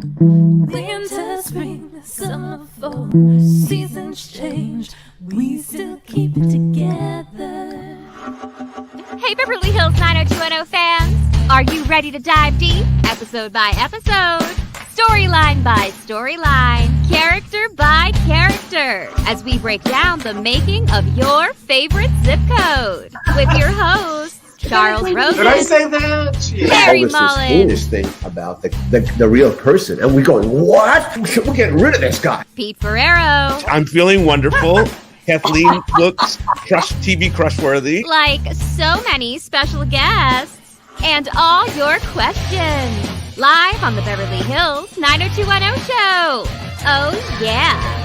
Winter, spring, summer, fall, seasons change, we still keep it together. Hey, Beverly Hills 90210 fans! Are you ready to dive deep, episode by episode, storyline by storyline, character by character, as we break down the making of your favorite zip code with your hosts, Charles Rosen. Did I say that? Mary All this Mullen. heinous thing about the real person, and we're going, what? We're getting rid of this guy. Pete Ferrero. I'm feeling wonderful. Kathleen looks TV crush-worthy. Like so many special guests. And all your questions. Live on the Beverly Hills 90210 show. Oh, yeah.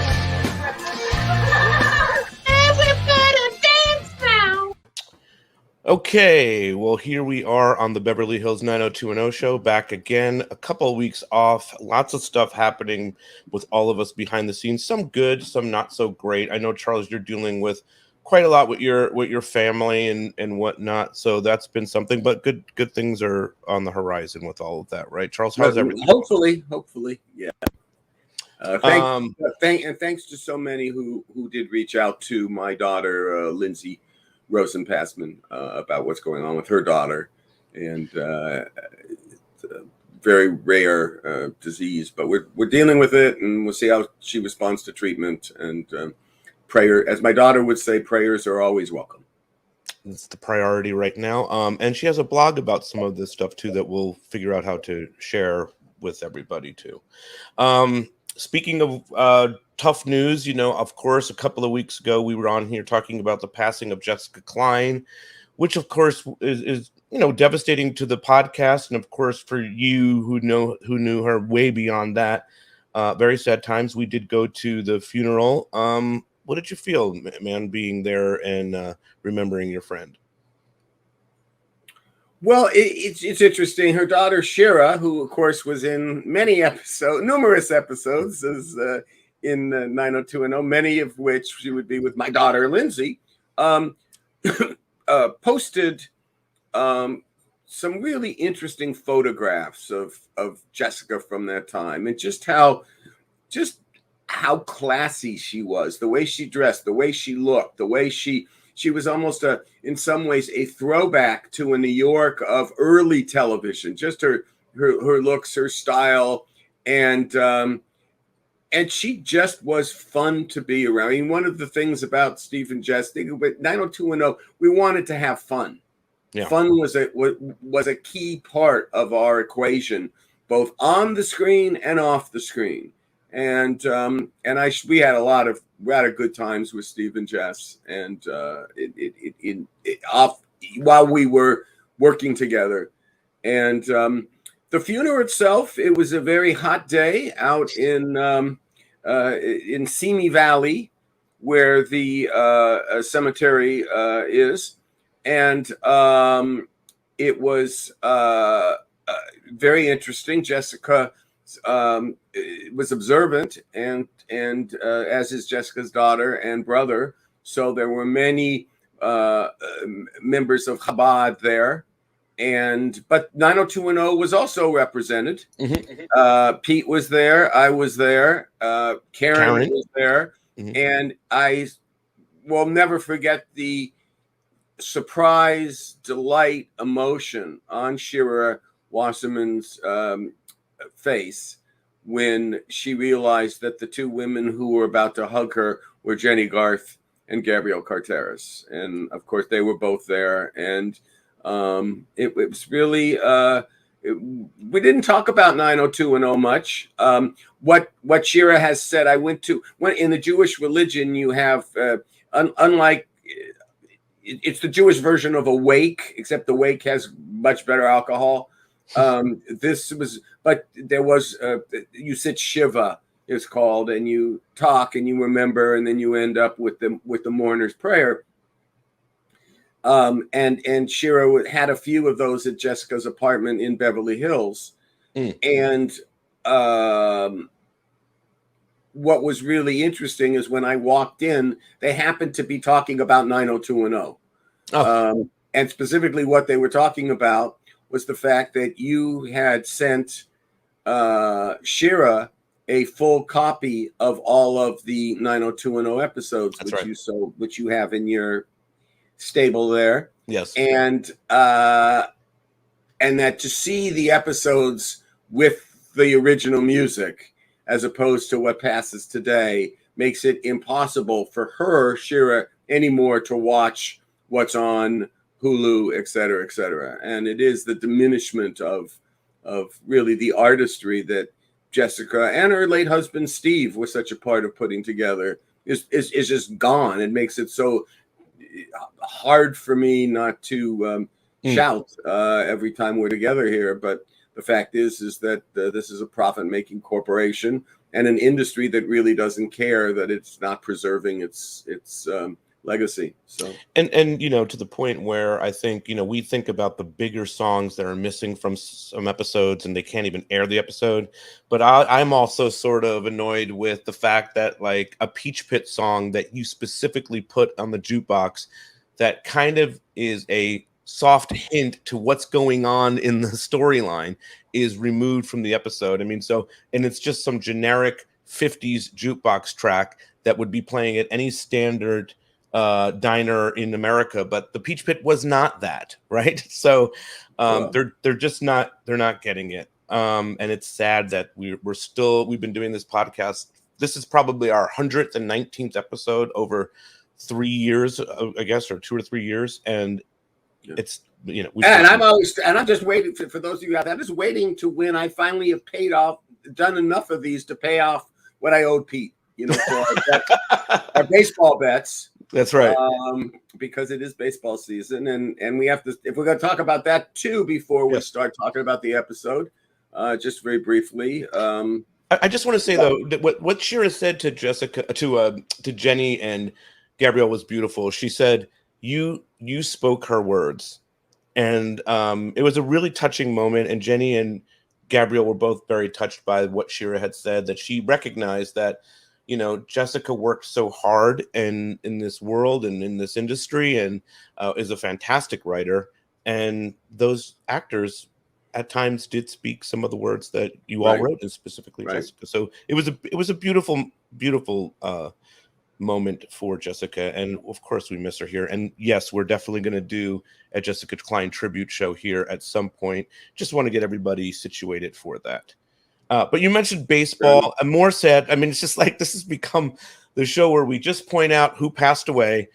Okay, well, here we are on the Beverly Hills 90210 show, back again. A couple of weeks off, lots of stuff happening with all of us behind the scenes. Some good, some not so great. I know, Charles, you're dealing with quite a lot with your family and whatnot, so that's been something. But good things are on the horizon with all of that, right, Charles? How's everything? Hopefully, yeah. Thanks to so many who did reach out to my daughter, Lindsay Rosen-Passman, about what's going on with her daughter, and it's a very rare disease, but we're dealing with it, and we'll see how she responds to treatment. And prayer, as my daughter would say, prayers are always welcome. It's the priority right now. And she has a blog about some of this stuff too that we'll figure out how to share with everybody too. Speaking of tough news, of course, a couple of weeks ago, we were on here talking about the passing of Jessica Klein, which, of course, is devastating to the podcast. And, of course, for you who knew her way beyond that, very sad times. We did go to the funeral. What did you feel, man, being there and remembering your friend? Well, it's interesting. Her daughter, Shira, who, of course, was in numerous episodes as in 90210, many of which she would be with my daughter, Lindsay, posted some really interesting photographs of Jessica from that time, and just how classy she was, the way she dressed, the way she looked, the way she was almost in some ways a throwback to a New York of early television, just her looks, her style, and she just was fun to be around. I mean, one of the things about Steve and Jess, with 90210, we wanted to have fun. Yeah. Fun was a key part of our equation, both on the screen and off the screen. And we had a lot of good times with Steve and Jess, and while we were working together. And the funeral itself, it was a very hot day out in Simi Valley, where the cemetery is, and it was very interesting. Jessica was observant, and as is Jessica's daughter and brother. So there were many members of Chabad there, but 90210 was also represented. Mm-hmm. Pete was there. I was there. Karen was there. Mm-hmm. And I will never forget the surprise, delight, emotion on Shira Wasserman's face when she realized that the two women who were about to hug her were Jenny Garth and Gabrielle Carteris. And of course they were both there. And it was really, we didn't talk about 90210 much. What Shira has said, when in the Jewish religion, you have, unlike, it's the Jewish version of a wake, except the wake has much better alcohol. But there was, you sit Shiva, it's called, and you talk and you remember, and then you end up with the mourner's prayer. And Shira had a few of those at Jessica's apartment in Beverly Hills. And what was really interesting is when I walked in, they happened to be talking about 90210. And specifically what they were talking about was the fact that you had sent Shira a full copy of all of the 90210 episodes, That's which you have in your stable there. Yes. And that to see the episodes with the original music as opposed to what passes today makes it impossible for her, Shira, anymore to watch what's on Hulu, et cetera, et cetera. And it is the diminishment of really the artistry that Jessica and her late husband Steve were such a part of putting together is just gone. It makes it so hard for me not to shout every time we're together here. But the fact is that this is a profit-making corporation and an industry that really doesn't care that it's not preserving its legacy. So and you know, to the point where I think, you know, we think about the bigger songs that are missing from some episodes and they can't even air the episode, but I'm also sort of annoyed with the fact that like a Peach Pit song that you specifically put on the jukebox that kind of is a soft hint to what's going on in the storyline is removed from the episode. I mean, so, and it's just some generic 50s jukebox track that would be playing at any standard diner in America, but the Peach Pit was not that, right? So they're just not, they're not getting it. And it's sad that we've been doing this podcast. This is probably our 119th episode over 3 years, I guess, or 2 or 3 years. And it's, you know, I'm just waiting for those of you out there. I'm just waiting to when I finally have done enough of these to pay off what I owed Pete, you know, for our baseball bets. That's right. Because it is baseball season, and we have to, if we're going to talk about that too before we start talking about the episode, just very briefly. I just want to say though that what Shira said to Jessica, to Jenny and Gabrielle was beautiful. She said, "You spoke her words," and it was a really touching moment. And Jenny and Gabrielle were both very touched by what Shira had said. That she recognized that, you know, Jessica worked so hard in this world and in this industry, and is a fantastic writer. And those actors at times did speak some of the words that you all wrote, and specifically Jessica. So it was a beautiful moment for Jessica, and of course we miss her here. And yes, we're definitely going to do a Jessica Klein tribute show here at some point. Just want to get everybody situated for that. But you mentioned baseball. I'm more sad. I mean, it's just like this has become the show where we just point out who passed away.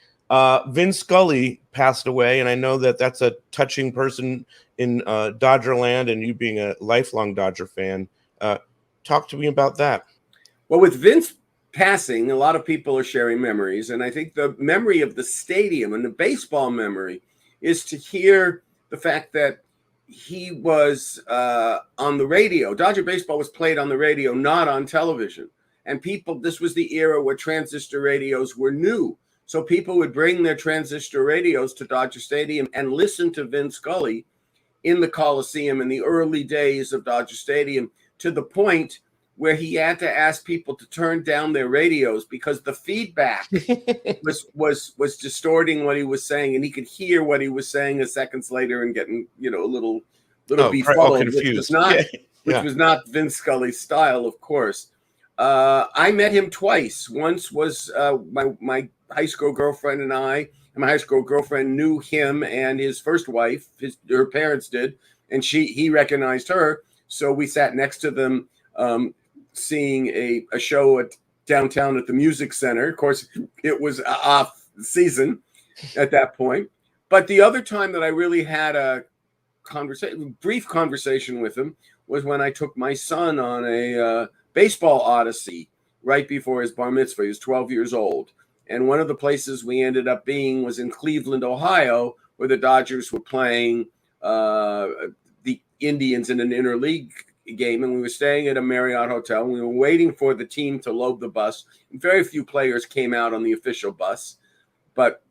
Vin Scully passed away, and I know that that's a touching person in Dodgerland, and you being a lifelong Dodger fan. Talk to me about that. Well, with Vince passing, a lot of people are sharing memories, and I think the memory of the stadium and the baseball memory is to hear the fact that he was on the radio. Dodger baseball was played on the radio, not on television. And this was the era where transistor radios were new. So people would bring their transistor radios to Dodger Stadium and listen to Vin Scully in the Coliseum in the early days of Dodger Stadium, to the point where he had to ask people to turn down their radios because the feedback was distorting what he was saying, and he could hear what he was saying seconds later and getting, you know, a little befuddled, confused. which was not Vince Scully's style, of course. I met him twice. Once was my high school girlfriend and I, and my high school girlfriend knew him and his first wife. Her parents did, and he recognized her. So we sat next to them, seeing a show downtown at the Music Center. Of course, it was off season at that point. But the other time that I really had a brief conversation with him was when I took my son on a baseball odyssey right before his bar mitzvah. He was 12 years old. And one of the places we ended up being was in Cleveland, Ohio, where the Dodgers were playing the Indians in an interleague game, and we were staying at a Marriott hotel, and we were waiting for the team to load the bus. And very few players came out on the official bus, but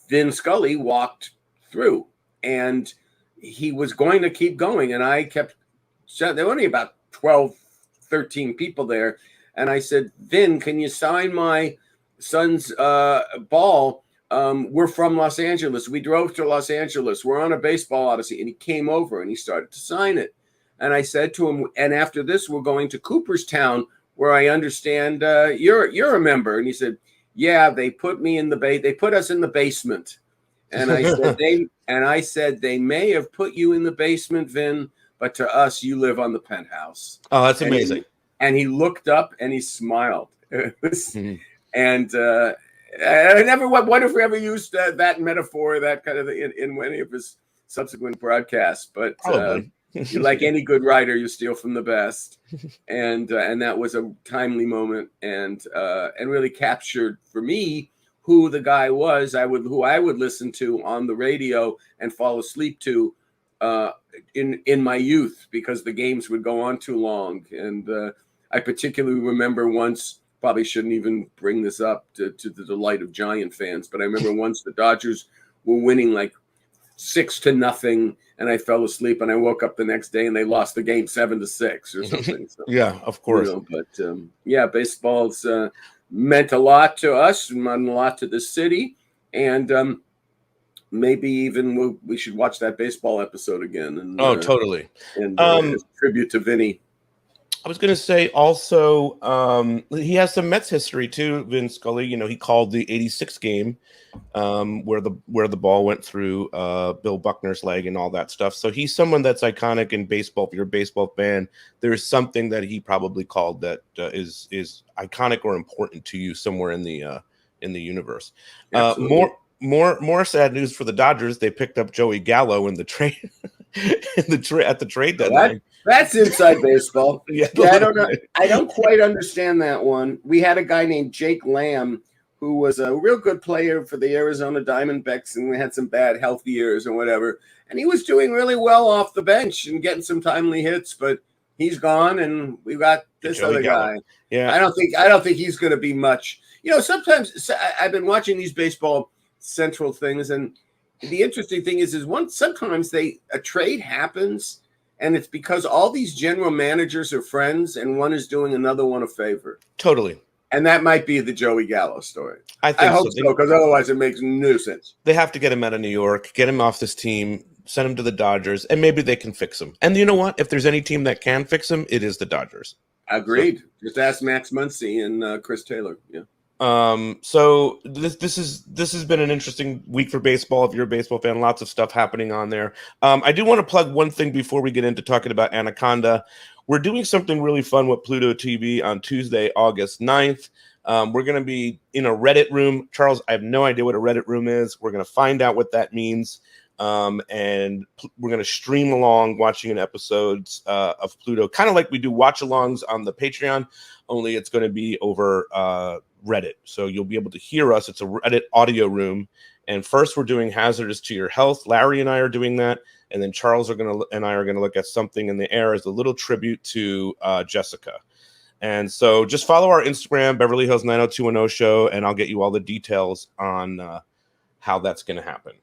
Vin Scully walked through, and he was going to keep going, and I kept, there were only about 12, 13 people there, and I said, Vin, can you sign my son's ball? We're from Los Angeles. We drove to Los Angeles. We're on a baseball odyssey. And he came over and he started to sign it. And I said to him, and after this, we're going to Cooperstown, where I understand you're a member. And he said, yeah, they put me in they put us in the basement. And I said they may have put you in the basement, Vin, but to us, you live on the penthouse. Oh, that's amazing. And he looked up and he smiled. And I never wonder if we ever used that metaphor, that kind of thing, in any of his subsequent broadcasts. But like any good writer, you steal from the best. And that was a timely moment, and really captured for me who the guy was. Who I would listen to on the radio and fall asleep to in my youth, because the games would go on too long. And I particularly remember once, probably shouldn't even bring this up to the delight of Giant fans, but I remember once the Dodgers were winning like 6-0, and I fell asleep, and I woke up the next day and they lost the game 7-6 or something. So, yeah, of course. But baseball's meant a lot to us, meant a lot to the city, and maybe even we should watch that baseball episode again. And, totally. And tribute to Vinny. I was going to say also, he has some Mets history too, Vin Scully. He called the '86 game where the ball went through Bill Buckner's leg and all that stuff. So he's someone that's iconic in baseball. If you're a baseball fan, there's something that he probably called that is iconic or important to you somewhere in the universe. More sad news for the Dodgers. They picked up Joey Gallo in the trade at the trade deadline. That's inside baseball. Yeah, I don't know. I don't quite understand that one. We had a guy named Jake Lamb who was a real good player for the Arizona Diamondbacks, and we had some bad health years or whatever. And he was doing really well off the bench and getting some timely hits, but he's gone, and we got this other guy. Yeah, I don't think he's going to be much. Sometimes I've been watching these baseball central things, and the interesting thing is sometimes a trade happens, and it's because all these general managers are friends, and one is doing another one a favor. Totally. And that might be the Joey Gallo story. I hope so, because otherwise it makes no sense. They have to get him out of New York, get him off this team, send him to the Dodgers, and maybe they can fix him. And you know what? If there's any team that can fix him, it is the Dodgers. Agreed. Just ask Max Muncy and Chris Taylor. Yeah. So this has been an interesting week for baseball. If you're a baseball fan, lots of stuff happening on there. I do want to plug one thing before we get into talking about Anaconda. We're doing something really fun with Pluto TV on Tuesday, August 9th. We're going to be in a Reddit room. Charles, I have no idea what a Reddit room is. We're going to find out what that means. And we're going to stream along watching an episodes of Pluto, kind of like we do watch-alongs on the Patreon, only it's going to be over Reddit. So you'll be able to hear us. It's a Reddit audio room. And first, we're doing Hazardous to Your Health. Larry and I are doing that. And then Charles and I are going to look at Something in the Air as a little tribute to Jessica. And so just follow our Instagram, Beverly Hills 90210 Show, and I'll get you all the details on how that's going to happen.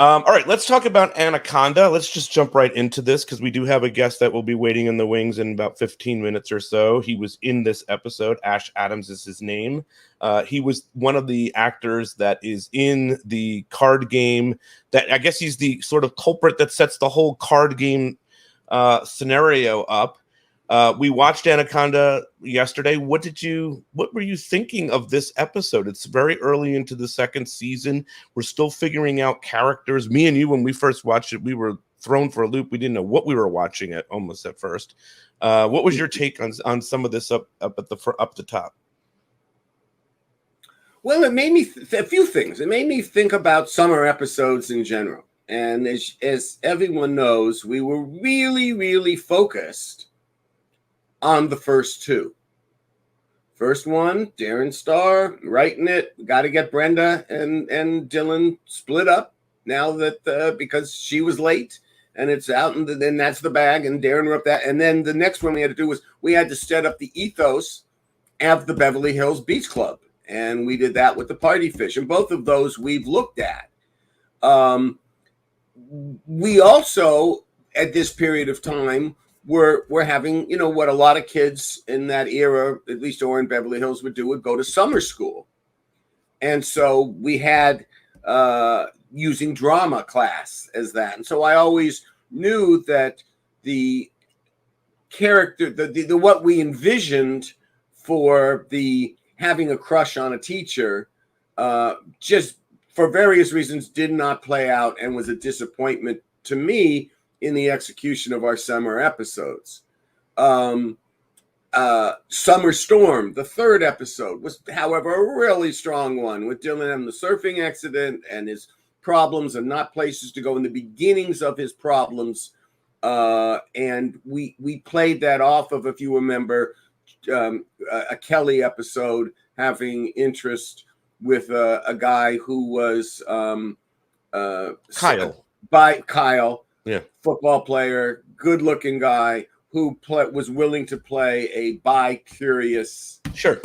All right, let's talk about Anaconda. Let's just jump right into this because we do have a guest that will be waiting in the wings in about 15 minutes or so. He was in this episode. Ash Adams is his name. He was one of the actors that is in the card game. That I guess he's the sort of culprit that sets the whole card game scenario up. We watched Anaconda yesterday. What were you thinking of this episode? It's very early into the second season. We're still figuring out characters. Me and you, when we first watched it, we were thrown for a loop. We didn't know what we were watching at first. What was your take on some of this up the top? Well, it made me a few things. It made me think about summer episodes in general. And as everyone knows, we were really, really focused on the first two. First one, Darren Star writing it. Got to get Brenda and Dylan split up now that because she was late and it's out, and then that's the bag, and Darren wrote that. And then the next one we had to do was we had to set up the ethos of the Beverly Hills Beach Club, and we did that with the Party Fish, and both of those we've looked at. We also at this period of time we're having, what a lot of kids in that era, at least or in Beverly Hills would go to summer school. And so we had using drama class as that. And so I always knew that the character, the what we envisioned for the having a crush on a teacher, just for various reasons did not play out and was a disappointment to me in the execution of our summer episodes. Summer Storm, the third episode, was, however, a really strong one with Dylan and the surfing accident and his problems and not places to go in the beginnings of his problems. And we played that off of, if you remember, a Kelly episode having interest with a guy who was Kyle. Kyle, yeah, football player, good-looking guy who was willing to play a bi-curious sure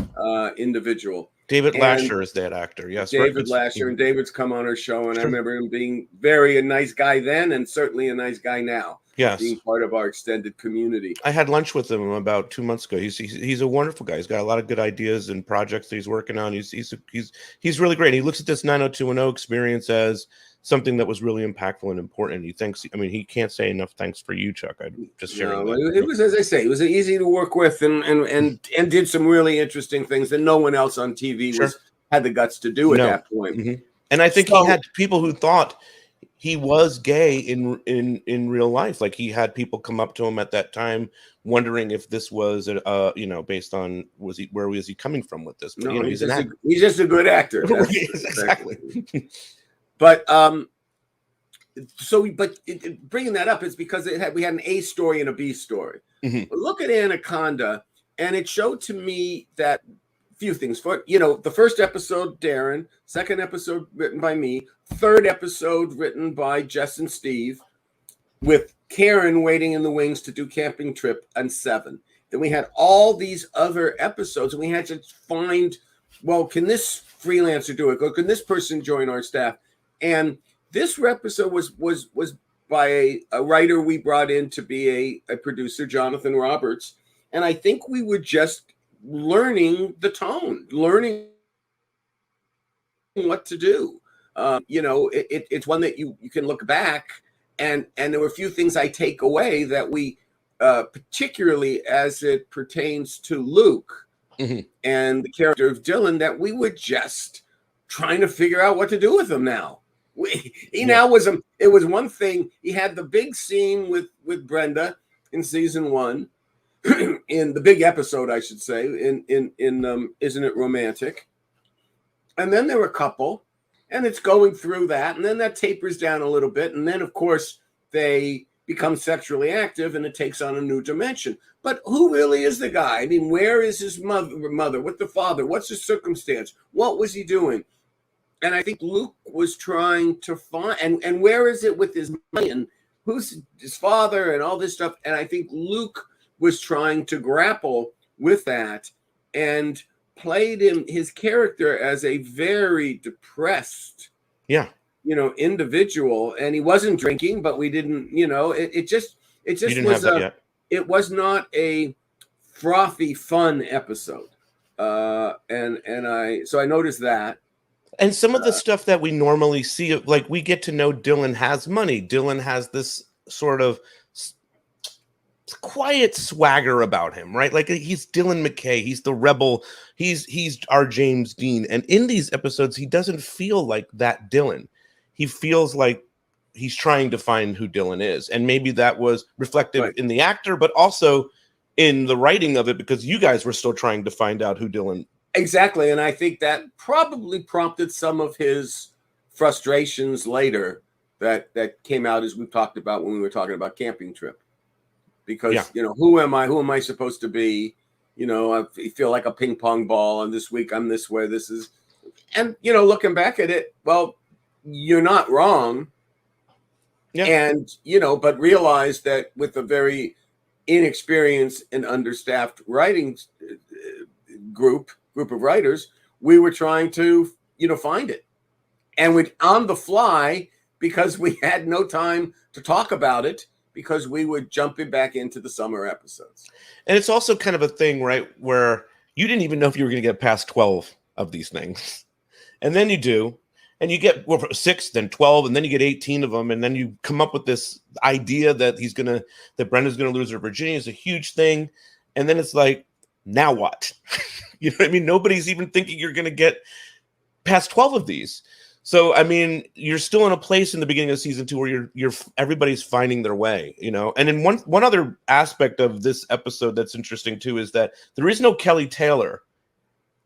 individual. David And Lasher is that actor. Yes, David Lasher, and David's come on our show, and I remember him being a nice guy then, and certainly a nice guy now. Yes, being part of our extended community. I had lunch with him about 2 months ago. He's a wonderful guy. He's got a lot of good ideas and projects that he's working on. He's really great. He looks at this 90210 experience as something that was really impactful and important. He thinks, I mean, he can't say enough thanks for you, Chuck. I'm just sharing that. It was, as I say, it was easy to work with, and did some really interesting things that no one else on TV had the guts to do at that point. Mm-hmm. And I think he had people who thought he was gay in real life. Like, he had people come up to him at that time wondering if this was based on where was he coming from with this? But, no, he's just a good actor. Exactly. But bringing that up is because we had an A story and a B story. Mm-hmm. Look at Anaconda, and it showed to me that few things. For the first episode, Darren; second episode written by me; third episode written by Jess and Steve, with Karen waiting in the wings to do Camping Trip, and 7. Then we had all these other episodes, and we had to find, well, can this freelancer do it? Or can this person join our staff? And this episode was by a writer we brought in to be a producer, Jonathan Roberts. And I think we were just learning the tone, learning what to do. It's one that you can look back, and there were a few things I take away that we, particularly as it pertains to Luke and the character of Dylan, that we were just trying to figure out what to do with him now. Now was it was one thing. He had the big scene with Brenda in season 1, in the big episode, I should say, in Isn't It Romantic? And then there were a couple, and it's going through that, and then that tapers down a little bit, and then of course they become sexually active, and it takes on a new dimension. But who really is the guy? I mean, where is his mother? What's the father? What's his circumstance? What was he doing? And I think Luke was trying to find, and where is it with his money, and who's his father, and all this stuff. And I think Luke was trying to grapple with that, and played his character as a very depressed, individual. And he wasn't drinking, but we didn't, it just it was not a frothy, fun episode. So I noticed that. And some of the stuff that we normally see, like, we get to know Dylan has money. Dylan has this sort of quiet swagger about him, right? Like, he's Dylan McKay. He's the rebel. He's our James Dean. And in these episodes, he doesn't feel like that Dylan. He feels like he's trying to find who Dylan is. And maybe that was reflective in the actor, but also in the writing of it, because you guys were still trying to find out who Dylan. Exactly. And I think that probably prompted some of his frustrations later that came out, as we talked about when we were talking about Camping Trip. Because, who am I? Who am I supposed to be? I feel like a ping pong ball, and this week I'm this way. This is, and, looking back at it, well, you're not wrong. Yeah. And, but realize that with a very inexperienced and understaffed writing group of writers, we were trying to, find it. And we on the fly, because we had no time to talk about it, because we were jumping back into the summer episodes. And it's also kind of a thing, right, where you didn't even know if you were going to get past 12 of these things. And then you do. and you get 6, then 12, and then you get 18 of them, and then you come up with this idea that that Brenda's gonna lose her virginity is a huge thing, and then it's like, now what? You know what I mean? Nobody's even thinking you're gonna get past 12 of these. So I mean, you're still in a place in the beginning of season 2 where you're everybody's finding their way, you know. And then one other aspect of this episode that's interesting too is that there is no Kelly Taylor.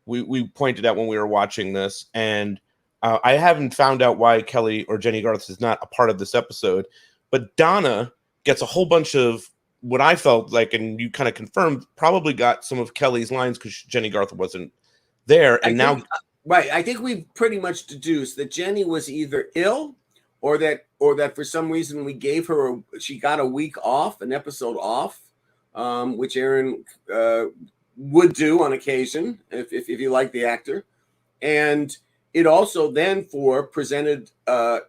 We pointed out when we were watching this, and I haven't found out why Kelly or Jenny Garth is not a part of this episode, but Donna gets a whole bunch of what I felt like, and you kind of confirmed, probably got some of Kelly's lines because Jenny Garth wasn't there, and Right. I think we've pretty much deduced that Jenny was either ill or that for some reason we gave her she got a week off, an episode off, which Aaron would do on occasion if you like the actor. And it also then presented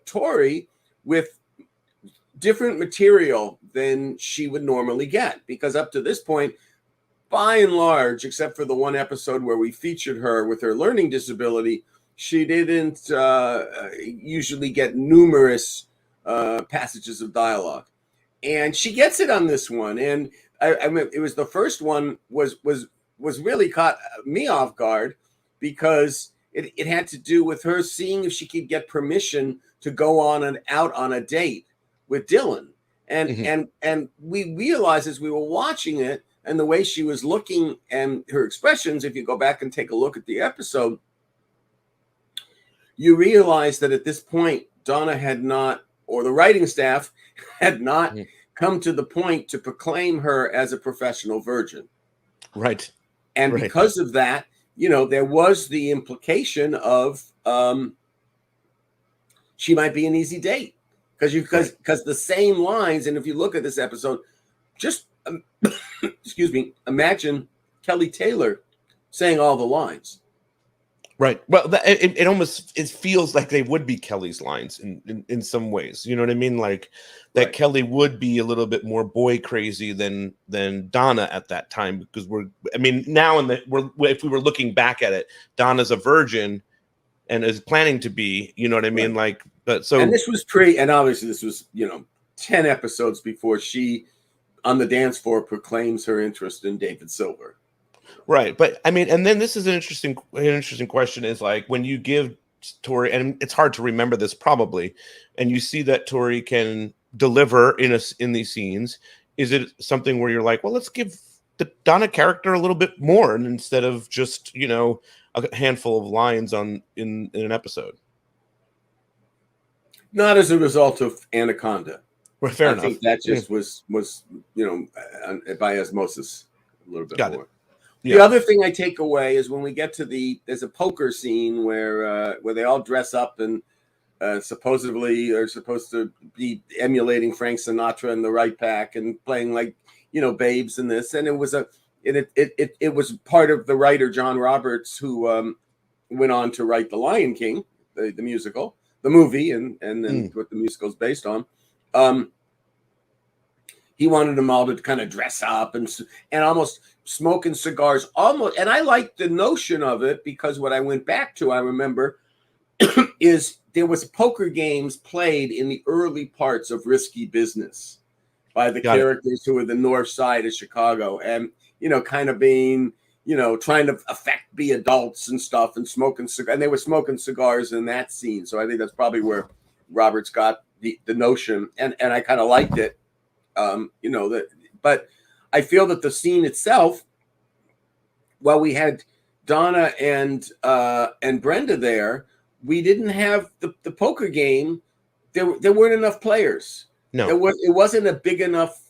Tori with different material than she would normally get, because up to this point, by and large, except for the one episode where we featured her with her learning disability, she didn't usually get numerous passages of dialogue, and she gets it on this one. And I mean, it was the first one was really caught me off guard, because it had to do with her seeing if she could get permission to go out on a date with Dylan, and we realized as we were watching it, and the way she was looking and her expressions, if you go back and take a look at the episode, you realize that at this point, Donna had not, or the writing staff had not come to the point to proclaim her as a professional virgin. Right. And because of that, you know, there was the implication of she might be an easy date. Because the same lines, and if you look at this episode, just excuse me, imagine Kelly Taylor saying all the lines. Right. Well, it almost feels like they would be Kelly's lines in some ways. You know what I mean? Like that right. Kelly would be a little bit more boy crazy than Donna at that time, because now if we were looking back at it, Donna's a virgin and is planning to be. You know what I mean? Right. Like, but so. And this was and obviously this was 10 episodes before she, on the dance floor, proclaims her interest in David Silver. Right. But I mean, and then this is an interesting question is like, when you give Tori, and it's hard to remember this probably, and you see that Tori can deliver in these scenes, is it something where you're like, well, let's give the Donna character a little bit more, and instead of just, a handful of lines in an episode? Not as a result of Anaconda. Well, fair enough. I think that just was by osmosis a little bit Got more. It. Yeah. The other thing I take away is when we get to there's a poker scene where they all dress up and supposedly are supposed to be emulating Frank Sinatra and the Right Pack and playing like babes in this, and it was part of the writer John Roberts, who went on to write The Lion King, the musical, the movie, and then what the musical is based on. He wanted them all to kind of dress up and almost smoking cigars, and I liked the notion of it, because what I went back to, I remember, is there was poker games played in the early parts of Risky Business by the characters who were the north side of Chicago, and kind of being trying to be adults and stuff, and smoking cigars, and they were smoking cigars in that scene. So I think that's probably where Roberts got the notion, and I kind of liked it. But I feel that the scene itself, while we had Donna and Brenda there, we didn't have the poker game. There weren't enough players. No, it wasn't a big enough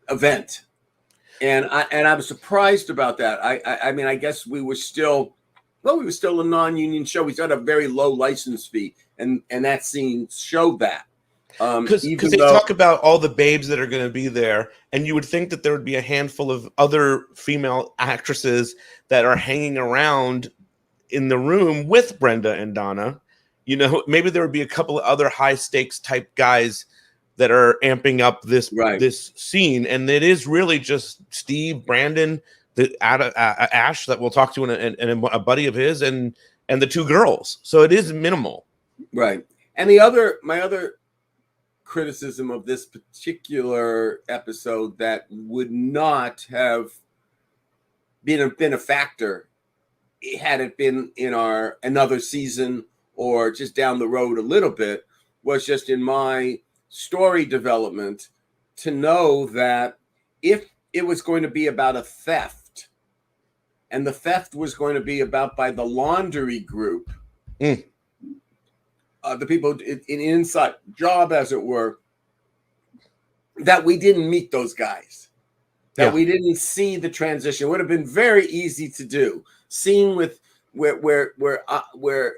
event, and I was surprised about that. I mean, I guess we were still a non-union show. We still had a very low license fee, and that scene showed that. Because they talk about all the babes that are going to be there, and you would think that there would be a handful of other female actresses that are hanging around in the room with Brenda and Donna. Maybe there would be a couple of other high stakes type guys that are amping up this scene, and it is really just Steve, Brandon, Ash that we'll talk to, and a buddy of his, and and the 2 girls. So it is minimal. Right. And my other criticism of this particular episode that would not have been a factor had it been in our another season or just down the road a little bit was just in my story development to know that if it was going to be about a theft and the theft was going to be about by the laundry group, the people in inside job, as it were, that we didn't meet those guys, that we didn't see the transition. It would have been very easy to do. Scene with where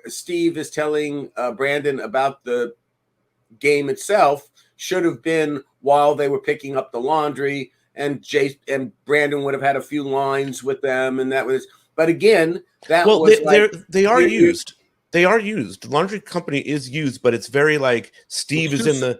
Steve is telling Brandon about the game itself should have been while they were picking up the laundry, and Brandon would have had a few lines with them, and that was. But again, that was they are used. They are used. The laundry company is used, but it's very like Steve is in the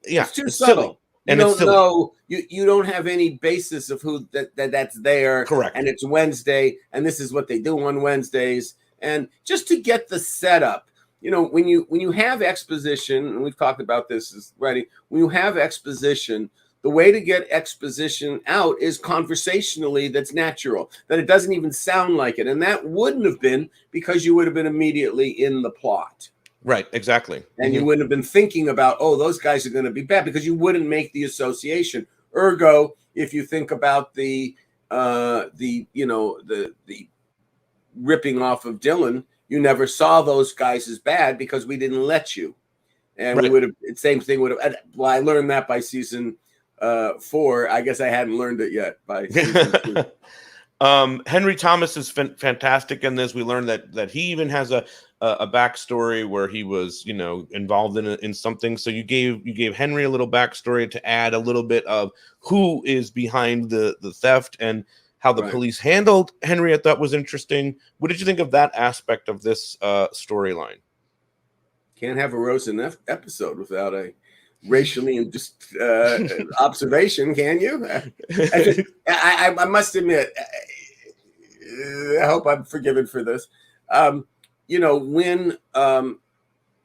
yeah. It's too it's subtle. Silly. And you don't know, you don't have any basis of who that's there. Correct. And it's Wednesday, and this is what they do on Wednesdays. And just to get the setup, when you have exposition, and we've talked about this as writing, when you have exposition, the way to get exposition out is conversationally that's natural, that it doesn't even sound like it. And that wouldn't have been because you would have been immediately in the plot. Right, exactly. And you wouldn't have been thinking about, oh, those guys are going to be bad, because you wouldn't make the association. Ergo, if you think about the ripping off of Dylan, you never saw those guys as bad because we didn't let you. And we would have, same thing would have, well, I learned that by season 4. I guess I hadn't learned it yet by season 2. Henry Thomas is fantastic in this. We learned that he even has a backstory where he was, involved in something. So you gave Henry a little backstory to add a little bit of who is behind the theft and how the police handled Henry. I thought was interesting. What did you think of that aspect of this storyline? Can't have a Rosen episode without a racially induced observation, can you? I must admit, I hope I'm forgiven for this. When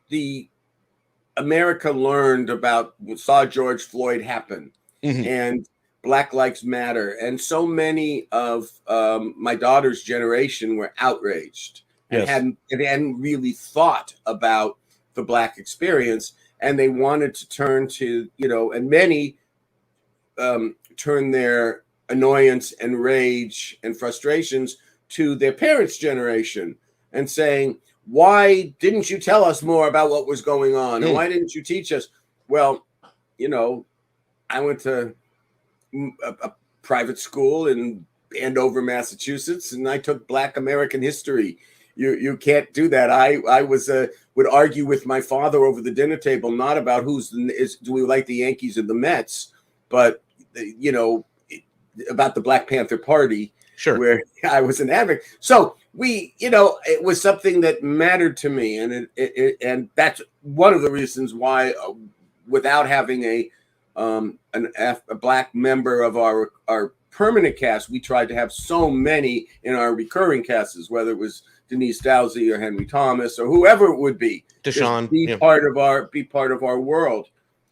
the America saw George Floyd happen, and Black Lives Matter, and so many of my daughter's generation were outraged and hadn't really thought about the Black experience, and they wanted to turn to, and many turn their annoyance and rage and frustrations to their parents' generation and saying, why didn't you tell us more about what was going on? And why didn't you teach us? Well, I went to a private school in Andover, Massachusetts, and I took Black American history. You can't do that. I would argue with my father over the dinner table, not about do we like the Yankees or the Mets, but about the Black Panther Party, where I was an advocate. So it was something that mattered to me, and that's one of the reasons why, without having a Black member of our permanent cast, we tried to have so many in our recurring casts, whether it was Denise Dowsey or Henry Thomas or whoever it would be, Deshaun, be part of our world.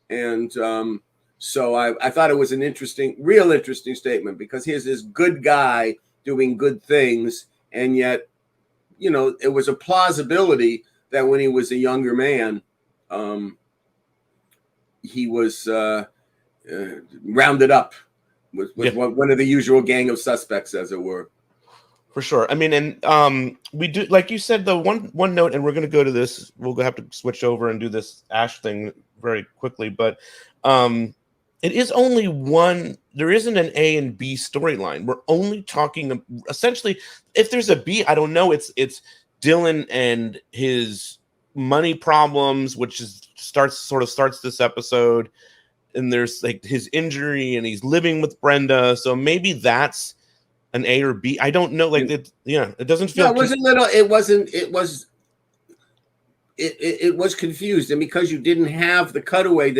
And so I thought it was an real interesting statement, because here's this good guy doing good things, and yet, it was a plausibility that when he was a younger man, he was rounded up with one of the usual gang of suspects, as it were. For sure. I mean, and we do, like you said, the one note, and we're going to go to this. We'll have to switch over and do this Ash thing very quickly. But it is only one. There isn't an A and B storyline. We're only talking essentially. If there's a B, I don't know. It's Dylan and his money problems, which starts this episode, and there's like his injury, and he's living with Brenda. So maybe that's an A or B. I don't know. Like it doesn't feel. It was confused, and because you didn't have the cutaway,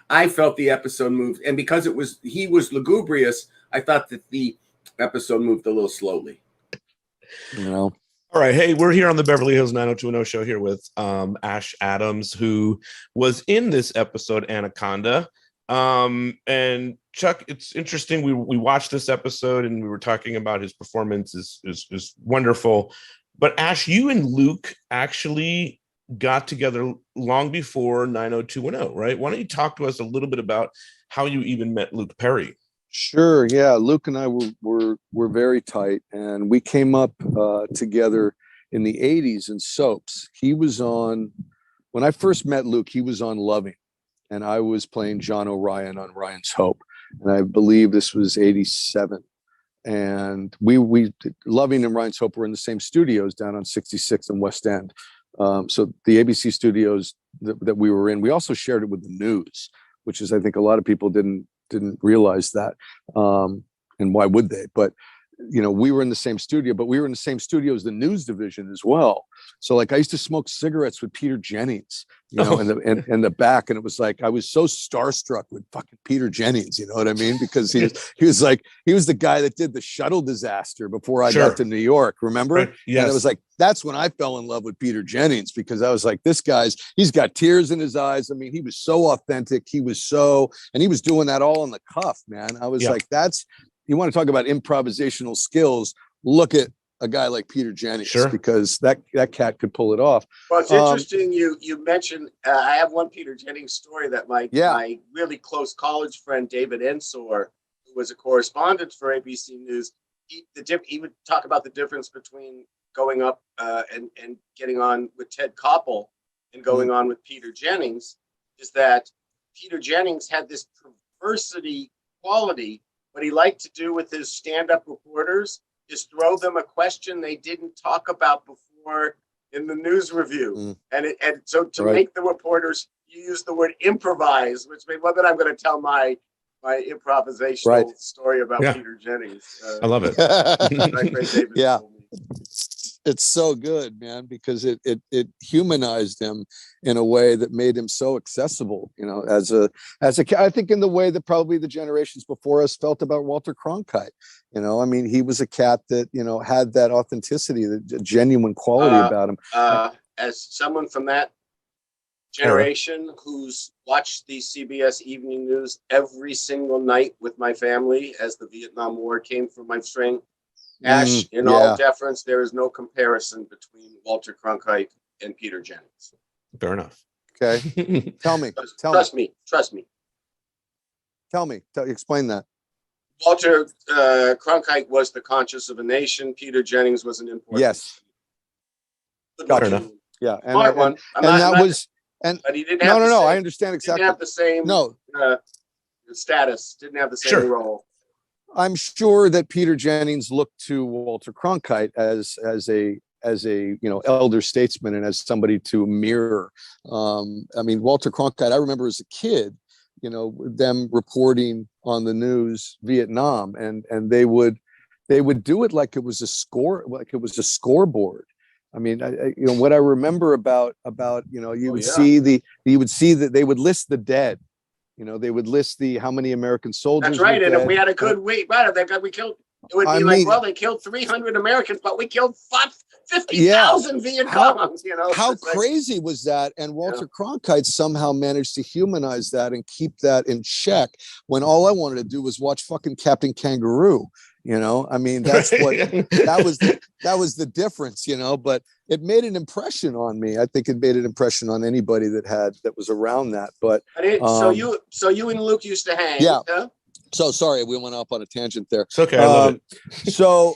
I felt the episode moved, and because he was lugubrious, I thought that the episode moved a little slowly. All right. Hey, we're here on the Beverly Hills 90210 show here with Ash Adams, who was in this episode, Anaconda. And Chuck, it's interesting. We watched this episode and we were talking about his performance is wonderful. But Ash, you and Luke actually got together long before 90210, right? Why don't you talk to us a little bit about how you even met Luke Perry? Sure. Yeah. Luke and I were very tight, and we came up together in the 80s in soaps. He was on, when I first met Luke, he was on Loving, and I was playing John O'Ryan on Ryan's Hope. And I believe this was 87. And we Loving and Ryan's Hope were in the same studios down on 66th and West End. So the ABC studios that we were in, we also shared it with the news, which is, I think a lot of people didn't realize that. And why would they? But, you know, we were in the same studio, but we were in the same studio as the news division as well. So like I used to smoke cigarettes with Peter Jennings, you know, in the back. And it was like, I was so starstruck with fucking Peter Jennings, you know what I mean? Because he was the guy that did the shuttle disaster before I got to New York, remember? Right. Yes. And it was like, that's when I fell in love with Peter Jennings, because I was like, this he's got tears in his eyes. I mean, he was so authentic. And he was doing that all on the cuff, man. I was like, you want to talk about improvisational skills, look at a guy like Peter Jennings, because that cat could pull it off. Well, it's interesting you mentioned, I have one Peter Jennings story that my really close college friend, David Ensor, who was a correspondent for ABC News, he would talk about the difference between going up and getting on with Ted Koppel and going on with Peter Jennings, is that Peter Jennings had this perversity quality. What he liked to do with his stand-up reporters is throw them a question they didn't talk about before in the news review. And so to make the reporters, you use the word improvise, which means whether I'm going to tell my improvisational story about Peter Jennings. I love it. My friend David told me. It's so good, man, because it humanized him in a way that made him so accessible, you know, as a I think in the way that probably the generations before us felt about Walter Cronkite. You know, I mean, he was a cat that, you know, had that authenticity, the genuine quality about him. As someone from that generation who's watched the CBS Evening News every single night with my family as the Vietnam War came from my string, Ash, in all deference, there is no comparison between Walter Cronkite and Peter Jennings. Fair enough. Okay. Trust me. Explain that. Walter Cronkite was the conscience of a nation. Peter Jennings was an important. Yes. Fair enough. Yeah. But he didn't have I understand exactly. Didn't have the same status. Didn't have the same role. I'm sure that Peter Jennings looked to Walter Cronkite as a you know, elder statesman and as somebody to mirror. I mean, Walter Cronkite, I remember as a kid, you know, them reporting on the news Vietnam, and they would do it like it was a scoreboard. I mean, you know, what I remember about you know, you would see that they would list the dead. You know, they would list how many American soldiers. That's right. And if we had a good week, we killed. It would be they killed 300 Americans, but we killed 50,000 Viet Cong. You know, how crazy was that? And Walter Cronkite somehow managed to humanize that and keep that in check when all I wanted to do was watch fucking Captain Kangaroo. You know, I mean, that's what that was the difference, you know, but it made an impression on me. I think it made an impression on anybody that was around that. But so you and Luke used to hang. Yeah. Huh? So sorry, we went off on a tangent there. It's okay. I love it. So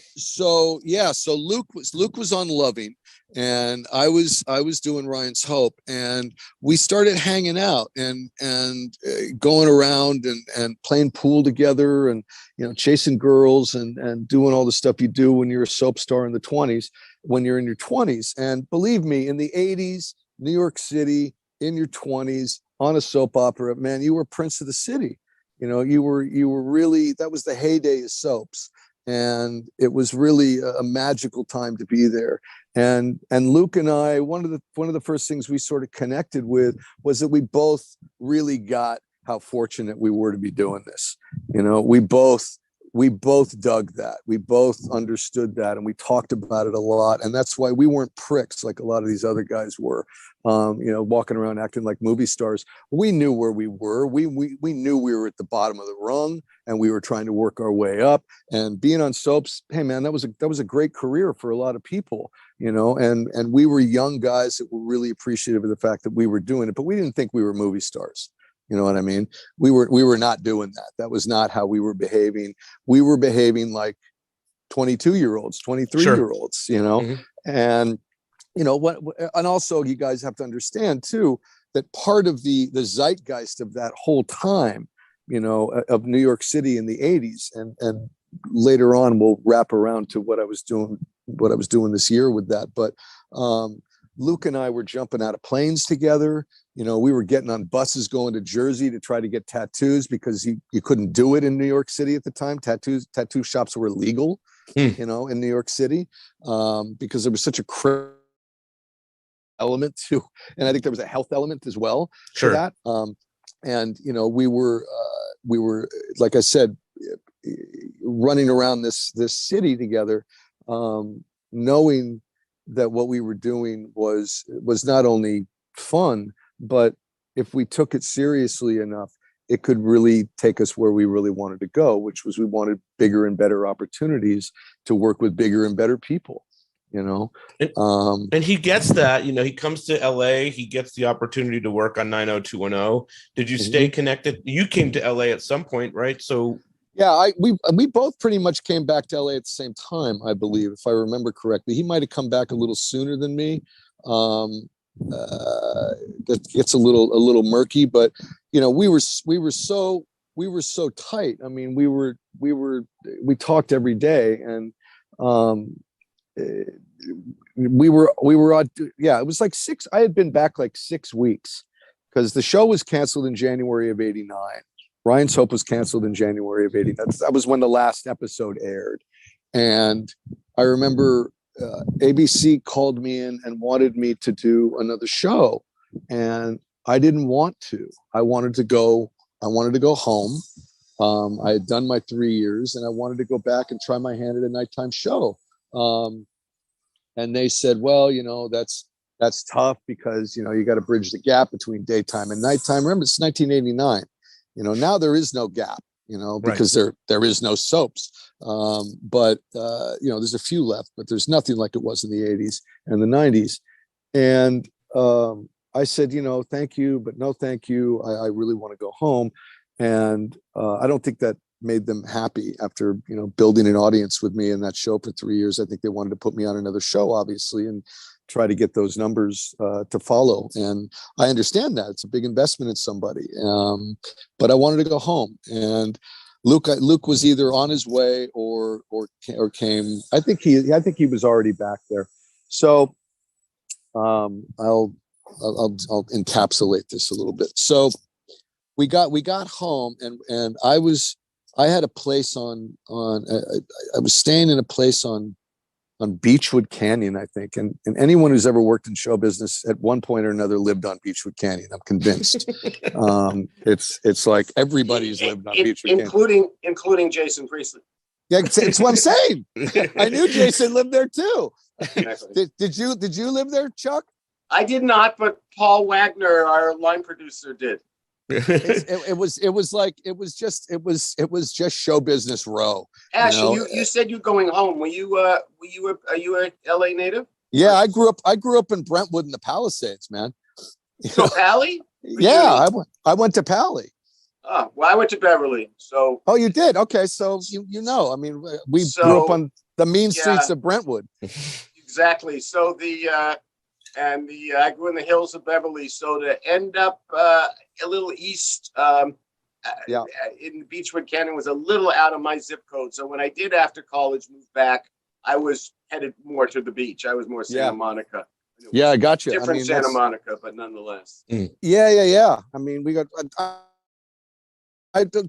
Luke was on Loving, and I was doing Ryan's Hope, and we started hanging out and going around and playing pool together, and you know, chasing girls and doing all the stuff you do when you're a soap star in the 20s, when you're in your 20s. And believe me, in the 80s, New York City, in your 20s, on a soap opera, man, you were Prince of the City. You know, you were really, that was the heyday of soaps, and it was really a magical time to be there. And Luke and I, one of the first things we sort of connected with was that we both really got how fortunate we were to be doing this. You know, we both we both dug that. We both understood that, and we talked about it a lot. And that's why we weren't pricks like a lot of these other guys were, walking around acting like movie stars. We knew where we were. We knew we were at the bottom of the rung, and we were trying to work our way up. And being on soaps, hey man, that was a great career for a lot of people, and we were young guys that were really appreciative of the fact that we were doing it, but we didn't think we were movie stars. You know what I mean? We were not doing that. That was not how we were behaving. We were behaving like 22-year-olds, 23-year-olds, Mm-hmm. and and also you guys have to understand too, that part of the zeitgeist of that whole time, of New York City in the 80s, and later on we'll wrap around to what I was doing this year with that. But Luke and I were jumping out of planes together. We were getting on buses going to Jersey to try to get tattoos because you couldn't do it in New York City at the time. Tattoo shops were illegal, in New York City, because there was such a element to, and I think there was a health element as well to that. And we were like I said, running around this city together, knowing that what we were doing was not only fun, but if we took it seriously enough, it could really take us where we really wanted to go, which was we wanted bigger and better opportunities to work with bigger and better people, And he gets that, he comes to LA, he gets the opportunity to work on 90210. Did you stay connected? You came to LA at some point, right? So yeah, we both pretty much came back to LA at the same time, I believe, if I remember correctly. He might have come back a little sooner than me. That gets a little murky, but we were so tight. I mean, we talked every day, and we were on. Yeah, it was like I had been back like 6 weeks because the show was canceled in January of '89. Ryan's Hope was canceled in January of '89. That was when the last episode aired, and I remember ABC called me in and wanted me to do another show, and I didn't want to. I wanted to go home. I had done my 3 years, and I wanted to go back and try my hand at a nighttime show. And they said, well, that's tough because you got to bridge the gap between daytime and nighttime. Remember, it's 1989. Now there is no gap. Because there is no soaps. But there's a few left, but there's nothing like it was in the 80s and the 90s. And I said, thank you, but no thank you. I really want to go home. And I don't think that made them happy after, building an audience with me in that show for 3 years. I think they wanted to put me on another show, obviously, and try to get those numbers to follow. And I understand that it's a big investment in somebody. But I wanted to go home, and Luke was either on his way or came. I think he was already back there. So I'll encapsulate this a little bit. So we got home, and I had a place I was staying in a place on Beechwood Canyon, I think. And anyone who's ever worked in show business at one point or another lived on Beechwood Canyon. I'm convinced. It's like everybody's lived on Beechwood Canyon. Including Jason Priestley. Yeah, it's what I'm saying. I knew Jason lived there too. Exactly. Did you live there, Chuck? I did not, but Paul Wagner, our line producer, did. It was just show business row. Ash, you said you're going home. Are you a LA native? Yeah, I grew up in Brentwood in the Palisades, man. So Pally? Yeah, I went to Pally. Oh, well, I went to Beverly. So. Oh, you did? Okay, so I mean, we grew up on the mean streets of Brentwood. Exactly. So I grew in the hills of Beverly. So to end up a little east in Beechwood Canyon was a little out of my zip code. So when I did after college move back, I was headed more to the beach. I was more Santa Monica. Yeah, I got you. Different Santa Monica, but nonetheless. Yeah. I mean, we got.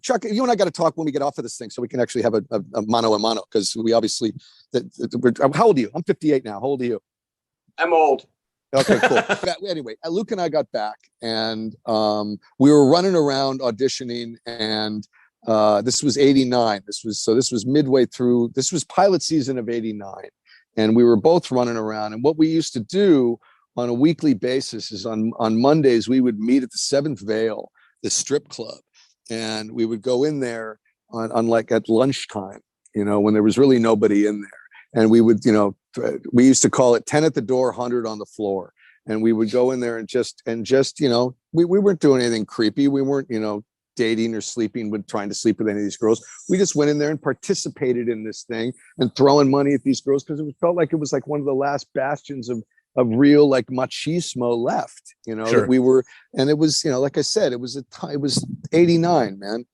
Chuck, you and I got to talk when we get off of this thing, so we can actually have a mano a mano, because we obviously. How old are you? I'm 58 now. How old are you? I'm old. Okay, cool. Anyway, Luke and I got back, and we were running around auditioning, and This was 89. This was midway through. This was pilot season of 89. And we were both running around. And what we used to do on a weekly basis is on Mondays, we would meet at the Seventh Veil, the strip club. And we would go in there on like at lunchtime, when there was really nobody in there. And we would, we used to call it 10 at the door, 100 on the floor. And we would go in there and just, we weren't doing anything creepy. We weren't, dating or sleeping with trying to sleep with any of these girls. We just went in there and participated in this thing and throwing money at these girls because it felt like it was like one of the last bastions of real like machismo left, Sure. that we were, and it was, like I said, it was 89, man,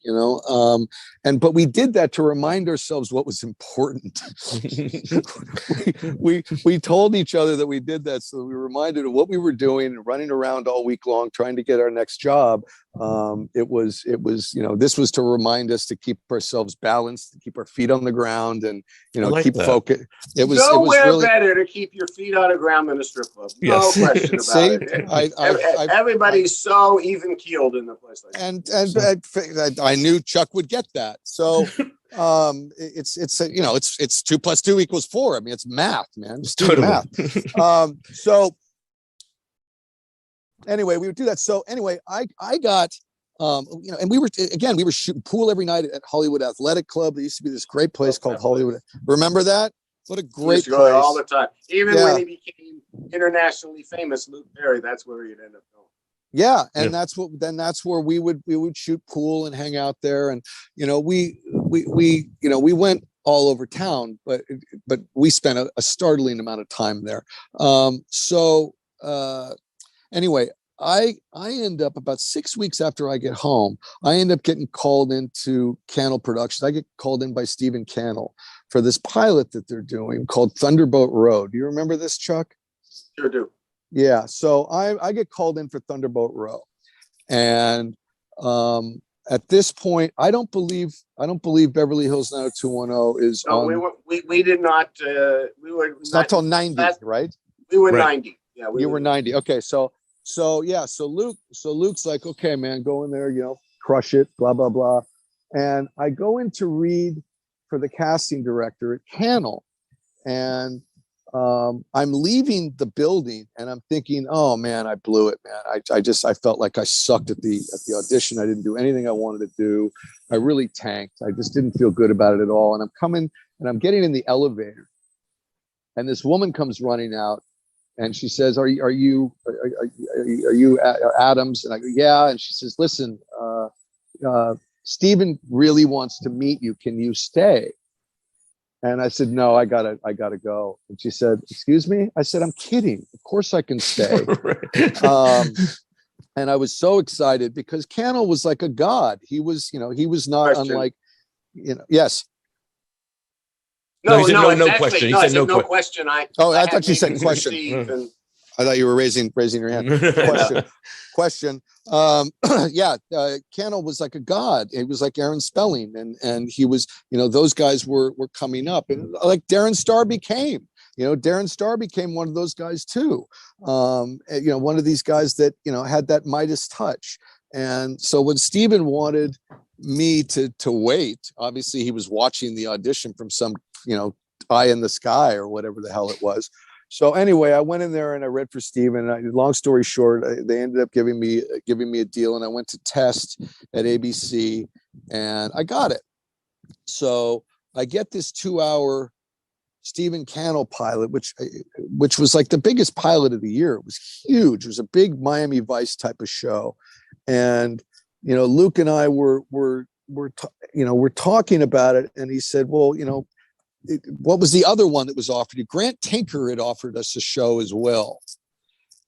but we did that to remind ourselves what was important. we told each other that we did that so we were reminded of what we were doing and running around all week long trying to get our next job. It was this was to remind us to keep ourselves balanced, to keep our feet on the ground, and keep focused. It was really better to keep your feet on the ground than a strip club. No Yes. question about it. Everybody's so even keeled in the place like that. And I knew Chuck would get that. So it's 2 + 2 = 4. I mean, it's math, man. Just do Totally. math. So anyway, we would do that. So anyway, I got and we were shooting pool every night at Hollywood Athletic Club. There used to be this great place called Hollywood. Remember that? What a great place. Go all the time. Even when he became internationally famous, Luke Perry, that's where he'd end up going. Yeah, and that's where we would shoot pool and hang out there, and we went all over town, but we spent a startling amount of time there. Anyway, I end up about 6 weeks after I get home, I end up getting called into Cannell Productions. I get called in by Stephen Cannell for this pilot that they're doing called Thunderbolt Road. Do you remember this, Chuck? Sure do. Yeah. So I get called in for Thunderbolt Row. And at this point, I don't believe Beverly Hills 90210 is No, on. we did not we were It's not till 90, right? We were Right. 90. Yeah, You were 90. Okay. So Luke's like, okay, man, go in there, crush it, blah, blah, blah. And I go in to read for the casting director at Cannell. And I'm leaving the building and I'm thinking, oh man, I blew it, man. I felt like I sucked at the audition. I didn't do anything I wanted to do. I really tanked. I just didn't feel good about it at all. And I'm coming and I'm getting in the elevator and this woman comes running out and she says, are you Adams? And I go, yeah. And she says, listen, Stephen really wants to meet you. Can you stay? And I said, no, I gotta go. And she said, excuse me? I said, I'm kidding. Of course I can stay. And I was so excited because Cannell was like a god. He was not Question. unlike, yes. No, he said no actually, question. He I said said no question. I thought you said question. I thought you were raising your hand. Question. Cannell was like a god. He was like Aaron Spelling, and he was, those guys were coming up, and like Darren Star became. Darren Star became one of those guys too. One of these guys that had that Midas touch. And so when Stephen wanted me to wait, obviously he was watching the audition from some eye in the sky or whatever the hell it was. So anyway, I went in there and I read for Stephen. Long story short, they ended up giving me a deal, and I went to test at ABC, and I got it. So I get this 2-hour Stephen Cannell pilot, which was like the biggest pilot of the year. It was huge. It was a big Miami Vice type of show, and Luke and I were talking about it, and he said, well, what was the other one that was offered you? Grant Tinker had offered us a show as well.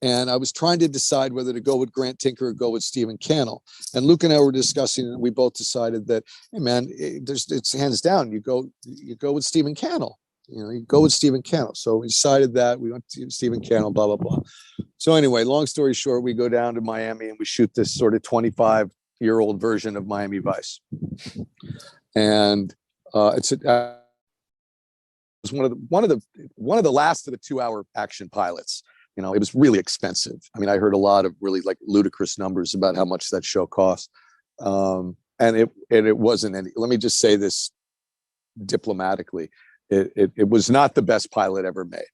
And I was trying to decide whether to go with Grant Tinker or go with Stephen Cannell. And Luke and I were discussing, and we both decided that, hey man, it's hands down. You go with Stephen Cannell. You go with Stephen Cannell. So we decided that. We went to Stephen Cannell, blah, blah, blah. So anyway, long story short, we go down to Miami and we shoot this sort of 25-year-old version of Miami Vice. And it was one of the last of the 2-hour action pilots. It was really expensive. I mean, I heard a lot of really like ludicrous numbers about how much that show cost. and it wasn't any. Let me just say this diplomatically. It was not the best pilot ever made.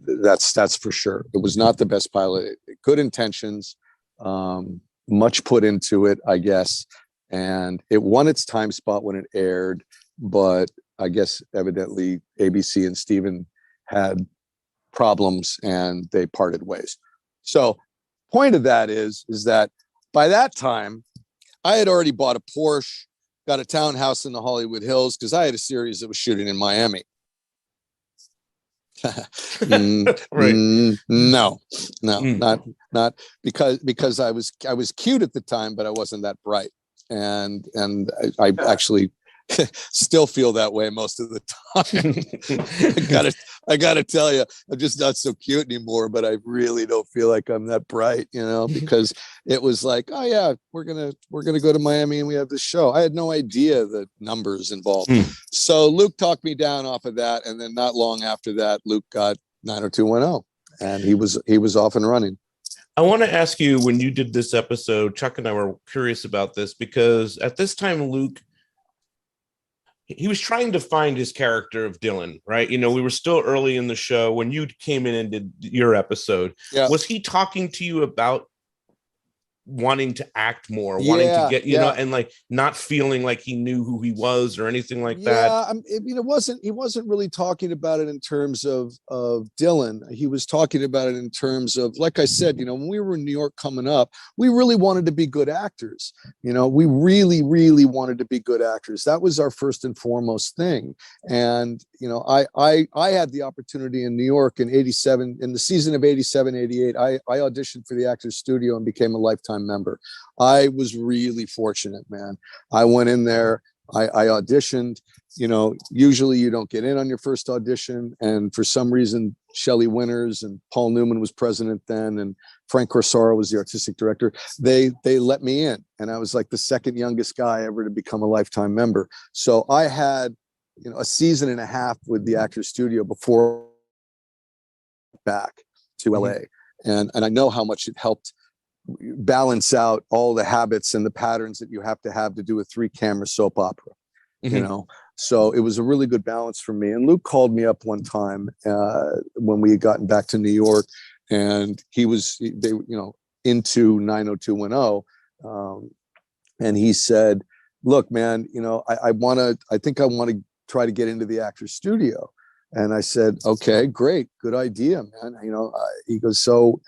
That's for sure. It was not the best pilot. Good intentions, much put into it, I guess, and it won its time spot when it aired. But I guess evidently ABC and Steven had problems and they parted ways. So, point of that is that by that time, I had already bought a Porsche, got a townhouse in the Hollywood Hills because I had a series that was shooting in Miami. Right. No, not because I was cute at the time, but I wasn't that bright, and I actually still feel that way most of the time. I gotta tell you, I'm just not so cute anymore, but I really don't feel like I'm that bright, because it was like, oh yeah, we're gonna go to Miami and we have this show. I had no idea the numbers involved. So Luke talked me down off of that, and then not long after that, Luke got 90210, and he was off and running. I want to ask you, when you did this episode, Chuck and I were curious about this because at this time, Luke, he was trying to find his character of Dylan, right? We were still early in the show when you came in and did your episode. Yeah. Was he talking to you about wanting to act more, wanting to get, and like not feeling like he knew who he was or anything like that? He wasn't really talking about it in terms of Dylan. He was talking about it in terms of, like I said, when we were in New York coming up, we really wanted to be good actors. We really, really wanted to be good actors. That was our first and foremost thing. And, I had the opportunity in New York in 87, in the season of 87, 88, I auditioned for the Actors Studio and became a lifetime member. I was really fortunate, man. I went in there, I auditioned. Usually you don't get in on your first audition, and for some reason Shelley Winters and Paul Newman was president then, and Frank Corsaro was the artistic director. They let me in, and I was like the second youngest guy ever to become a lifetime member. So I had a season and a half with the Actors Studio before back to LA, and I know how much it helped balance out all the habits and the patterns that you have to do a 3-camera soap opera. So it was a really good balance for me. And Luke called me up one time when we had gotten back to New York, and they into 90210, and he said, look, man, I think I want to try to get into the Actors Studio. And I said, okay, great, good idea, man. He goes, so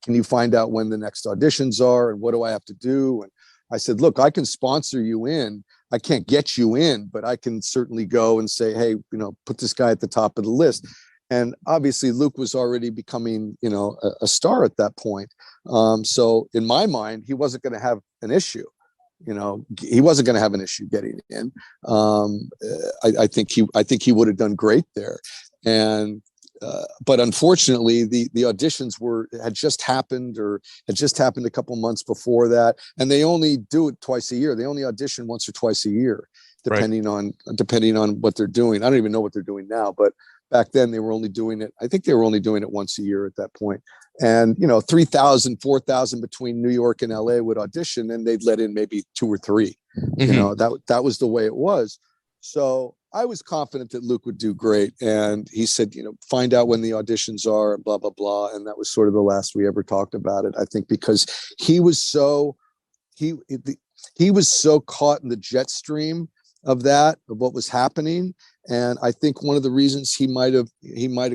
can you find out when the next auditions are and what do I have to do? And I said, look, I can sponsor you in. I can't get you in, but I can certainly go and say, hey, put this guy at the top of the list. And obviously Luke was already becoming, a star at that point. So in my mind, he wasn't going to have an issue. He wasn't going to have an issue getting in. I think he would have done great there. And but unfortunately, the auditions had just happened a couple months before that, and they only do it twice a year. They only audition once or twice a year, depending on what they're doing. I don't even know what they're doing now, but back then they were only doing it. I think they were only doing it once a year at that point. And 3,000, 4,000 between New York and LA would audition, and they'd let in maybe 2 or 3. That was the way it was. So I was confident that Luke would do great. And he said, find out when the auditions are, and blah, blah, blah. And that was sort of the last we ever talked about it, I think, because he was so caught in the jet stream of what was happening. And I think one of the reasons he might have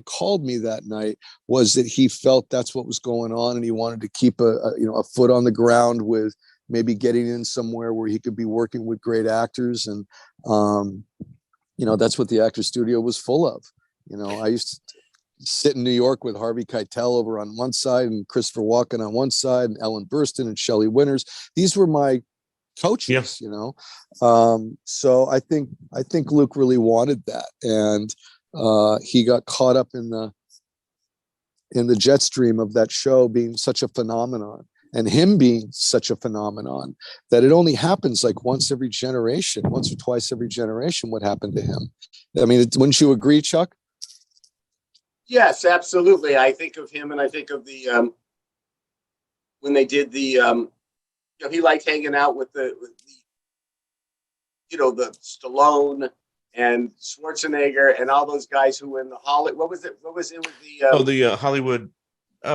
called me that night was that he felt that's what was going on, and he wanted to keep a foot on the ground with maybe getting in somewhere where he could be working with great actors. And that's what the Actors Studio was full of. I used to sit in New York with Harvey Keitel over on one side and Christopher Walken on one side and Ellen Burstyn and Shelley Winters. These were my coaches, so I think Luke really wanted that, and he got caught up in the jet stream of that show being such a phenomenon, and him being such a phenomenon, that it only happens like once or twice every generation. What happened to him? I mean, wouldn't you agree, Chuck? Yes, absolutely. I think of him, and I think of the when they did the he liked hanging out with the the Stallone and Schwarzenegger and all those guys who were in the Hollywood. What was it? What was it with the Hollywood,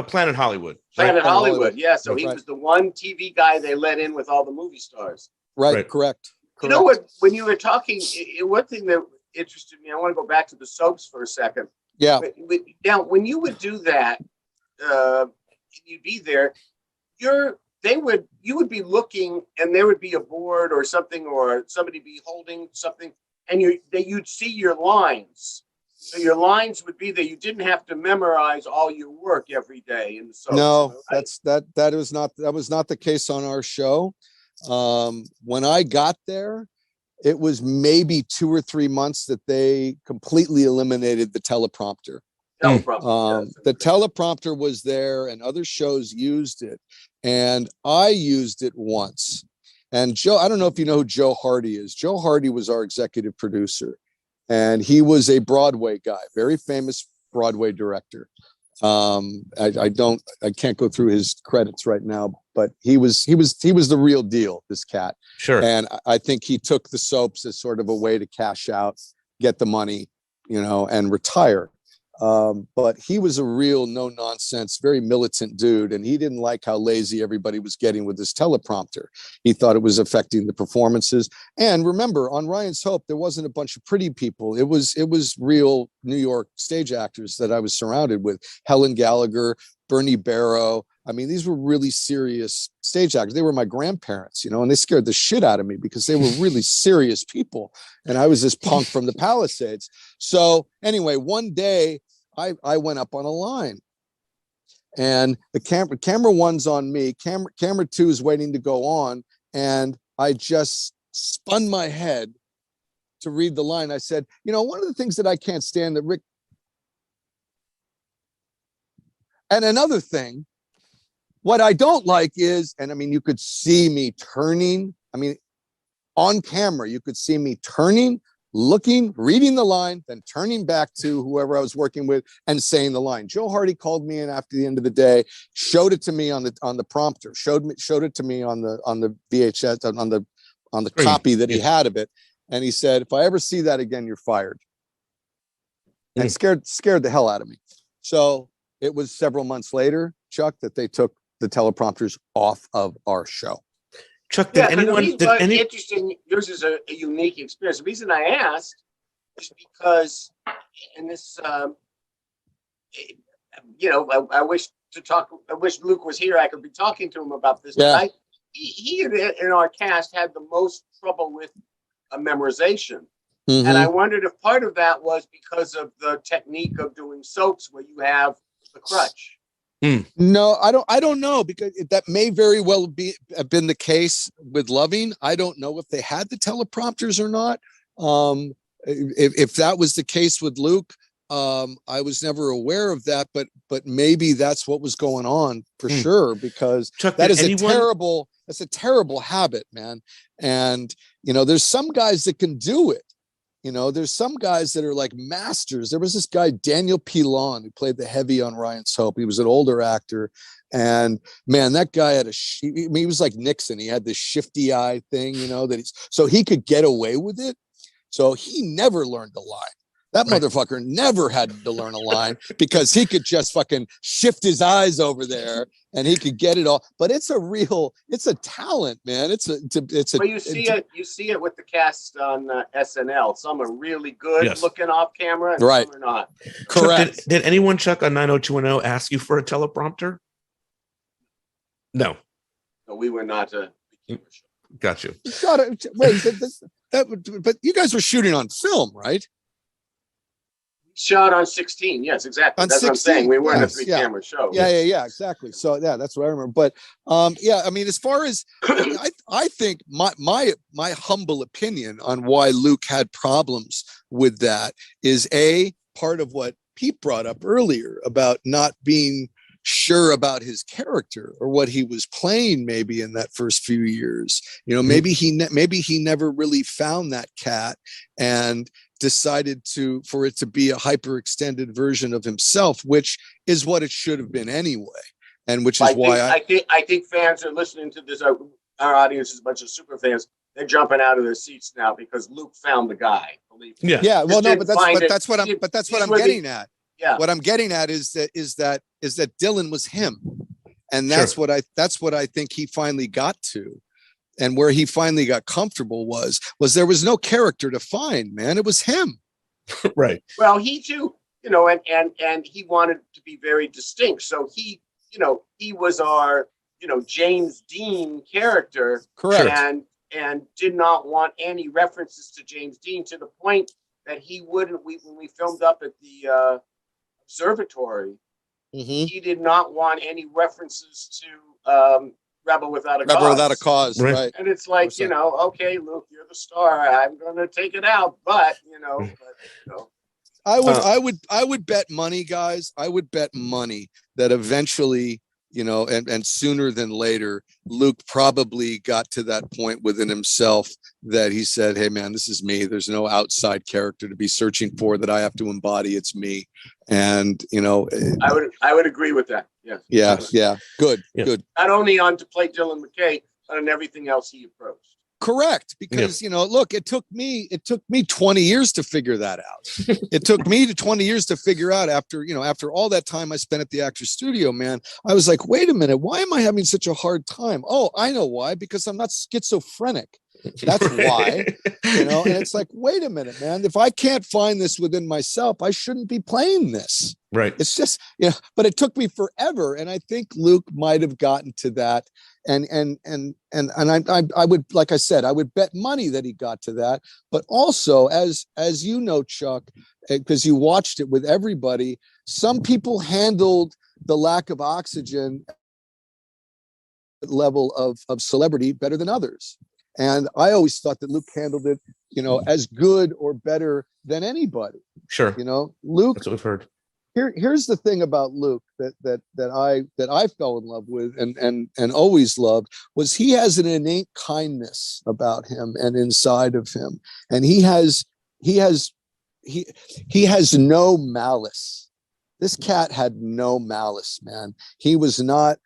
Planet Hollywood. Planet Right? Hollywood. Yeah. So he Right. was the one TV guy they let in with all the movie stars. Right. Correct. You know what? When you were talking, one thing that interested me, I want to go back to the soaps for a second. Yeah. Now, when you would do that, you'd be there. You would be looking, and there would be a board or something, or somebody be holding something, and you'd see your lines. So your lines would be there. You didn't have to memorize all your work every day in the soaps. No, that was not the case on our show. When I got there, it was maybe 2 or 3 months that they completely eliminated the teleprompter. The teleprompter was there, and other shows used it, and I used it once. And Joe, I don't know if you know who Joe Hardy is. Joe Hardy was our executive producer, and he was a Broadway guy, very famous Broadway director. I can't go through his credits right now, but he was the real deal, this cat. Sure. And I think he took the soaps as sort of a way to cash out, get the money, and retire. But he was a real no nonsense, very militant dude. And he didn't like how lazy everybody was getting with this teleprompter. He thought it was affecting the performances. And remember, on Ryan's Hope, there wasn't a bunch of pretty people. It was real New York stage actors that I was surrounded with. Helen Gallagher, Bernie Barrow. I mean, these were really serious stage actors. They were my grandparents, and they scared the shit out of me because they were really serious people. And I was this punk from the Palisades. So anyway, one day I went up on a line, and the camera one's on me. Camera two is waiting to go on. And I just spun my head to read the line. I said, one of the things that I can't stand that Rick. And another thing, what I don't like is, and I mean, you could see me turning. I mean, on camera, you could see me turning, looking, reading the line, then turning back to whoever I was working with and saying the line. Joe Hardy called me in after the end of the day, showed it to me on the prompter, showed it to me on the VHS, on the copy that he had of it. And he said, if I ever see that again, you're fired. And scared the hell out of me. So it was several months later, Chuck, that they took the teleprompters off of our show. Chuck, did interesting? Yours is a unique experience. The reason I asked is because, and this, I wish Luke was here. I could be talking to him about this. Yeah. But he in our cast had the most trouble with memorization. Mm-hmm. And I wondered if part of that was because of the technique of doing soaps where you have the crutch. No, I don't know, because that may very well have been the case with Loving. I don't know if they had the teleprompters or not. If that was the case with Luke, I was never aware of that, but maybe that's what was going on for sure, because Chuck, that's a terrible habit, man. And there's some guys that can do it. There's some guys that are like masters. There was this guy, Daniel Pilon, who played the heavy on Ryan's Hope. He was an older actor. And man, that guy had he was like Nixon. He had this shifty eye thing, so he could get away with it. So he never learned a line. That motherfucker never had to learn a line because he could just fucking shift his eyes over there and he could get it all. But it's a talent, man. Well, you see it with the cast on SNL. Some are really good looking off camera, and some are not. Correct. Chuck, did anyone, Chuck, on 90210 ask you for a teleprompter? No. No, we were not Got you. But you guys were shooting on film, right? Shot on 16. Yes, exactly. That's 16, what I'm saying. We weren't a 3-camera show. Yeah, exactly. So that's what I remember. But I mean, as far as I think my humble opinion on why Luke had problems with that is part of what Pete brought up earlier about not being sure about his character or what he was playing maybe in that first few years. Maybe he never really found that cat and decided for it to be a hyper-extended version of himself, which is what it should have been anyway, and which is why I think fans are listening to this. our audience is a bunch of super fans. They're jumping out of their seats now because Luke found the guy. Believe me. Yeah. Yeah, well, no, Just didn't that's find what it. I'm These were the- getting at. Yeah. What I'm getting at is that Dylan was him, and that's what I think he finally got to, and where he finally got comfortable was there was no character to find, man. It was him. Right. Well, he too, and he wanted to be very distinct. So he was our, James Dean character. Correct. And did not want any references to James Dean, to the point that he wouldn't. When we filmed up at the observatory, he did not want any references to Rebel Without a Cause. Rebel Without a Cause, Right. right? And it's like, okay, Luke, you're the star. I'm gonna take it out, but I would bet money, guys. I would bet money that eventually, and sooner than later, Luke probably got to that point within himself that he said, "Hey, man, this is me. There's no outside character to be searching for that I have to embody. It's me." And I would agree with that. Yes. yeah, good. Not only on to play Dylan McKay, but on everything else he approached. Correct, because look, it took me 20 years to figure that out. It took me 20 years to figure out after all that time I spent at the Actors Studio, man. I was like, wait a minute, why am I having such a hard time? Oh, I know why, because I'm not schizophrenic. That's why, and it's like, wait a minute, man, if I can't find this within myself, I shouldn't be playing this. Right. It's just, but it took me forever. And I think Luke might have gotten to that. And I would, like I said, I would bet money that he got to that. But also, as you know, Chuck, because you watched it with everybody, some people handled the lack of oxygen level of celebrity better than others. And I always thought that Luke handled it, as good or better than anybody. Sure. Luke. That's what we've heard. Here's the thing about Luke that I fell in love with and always loved was he has an innate kindness about him and inside of him, and he has no malice. This cat had no malice, man. He was not.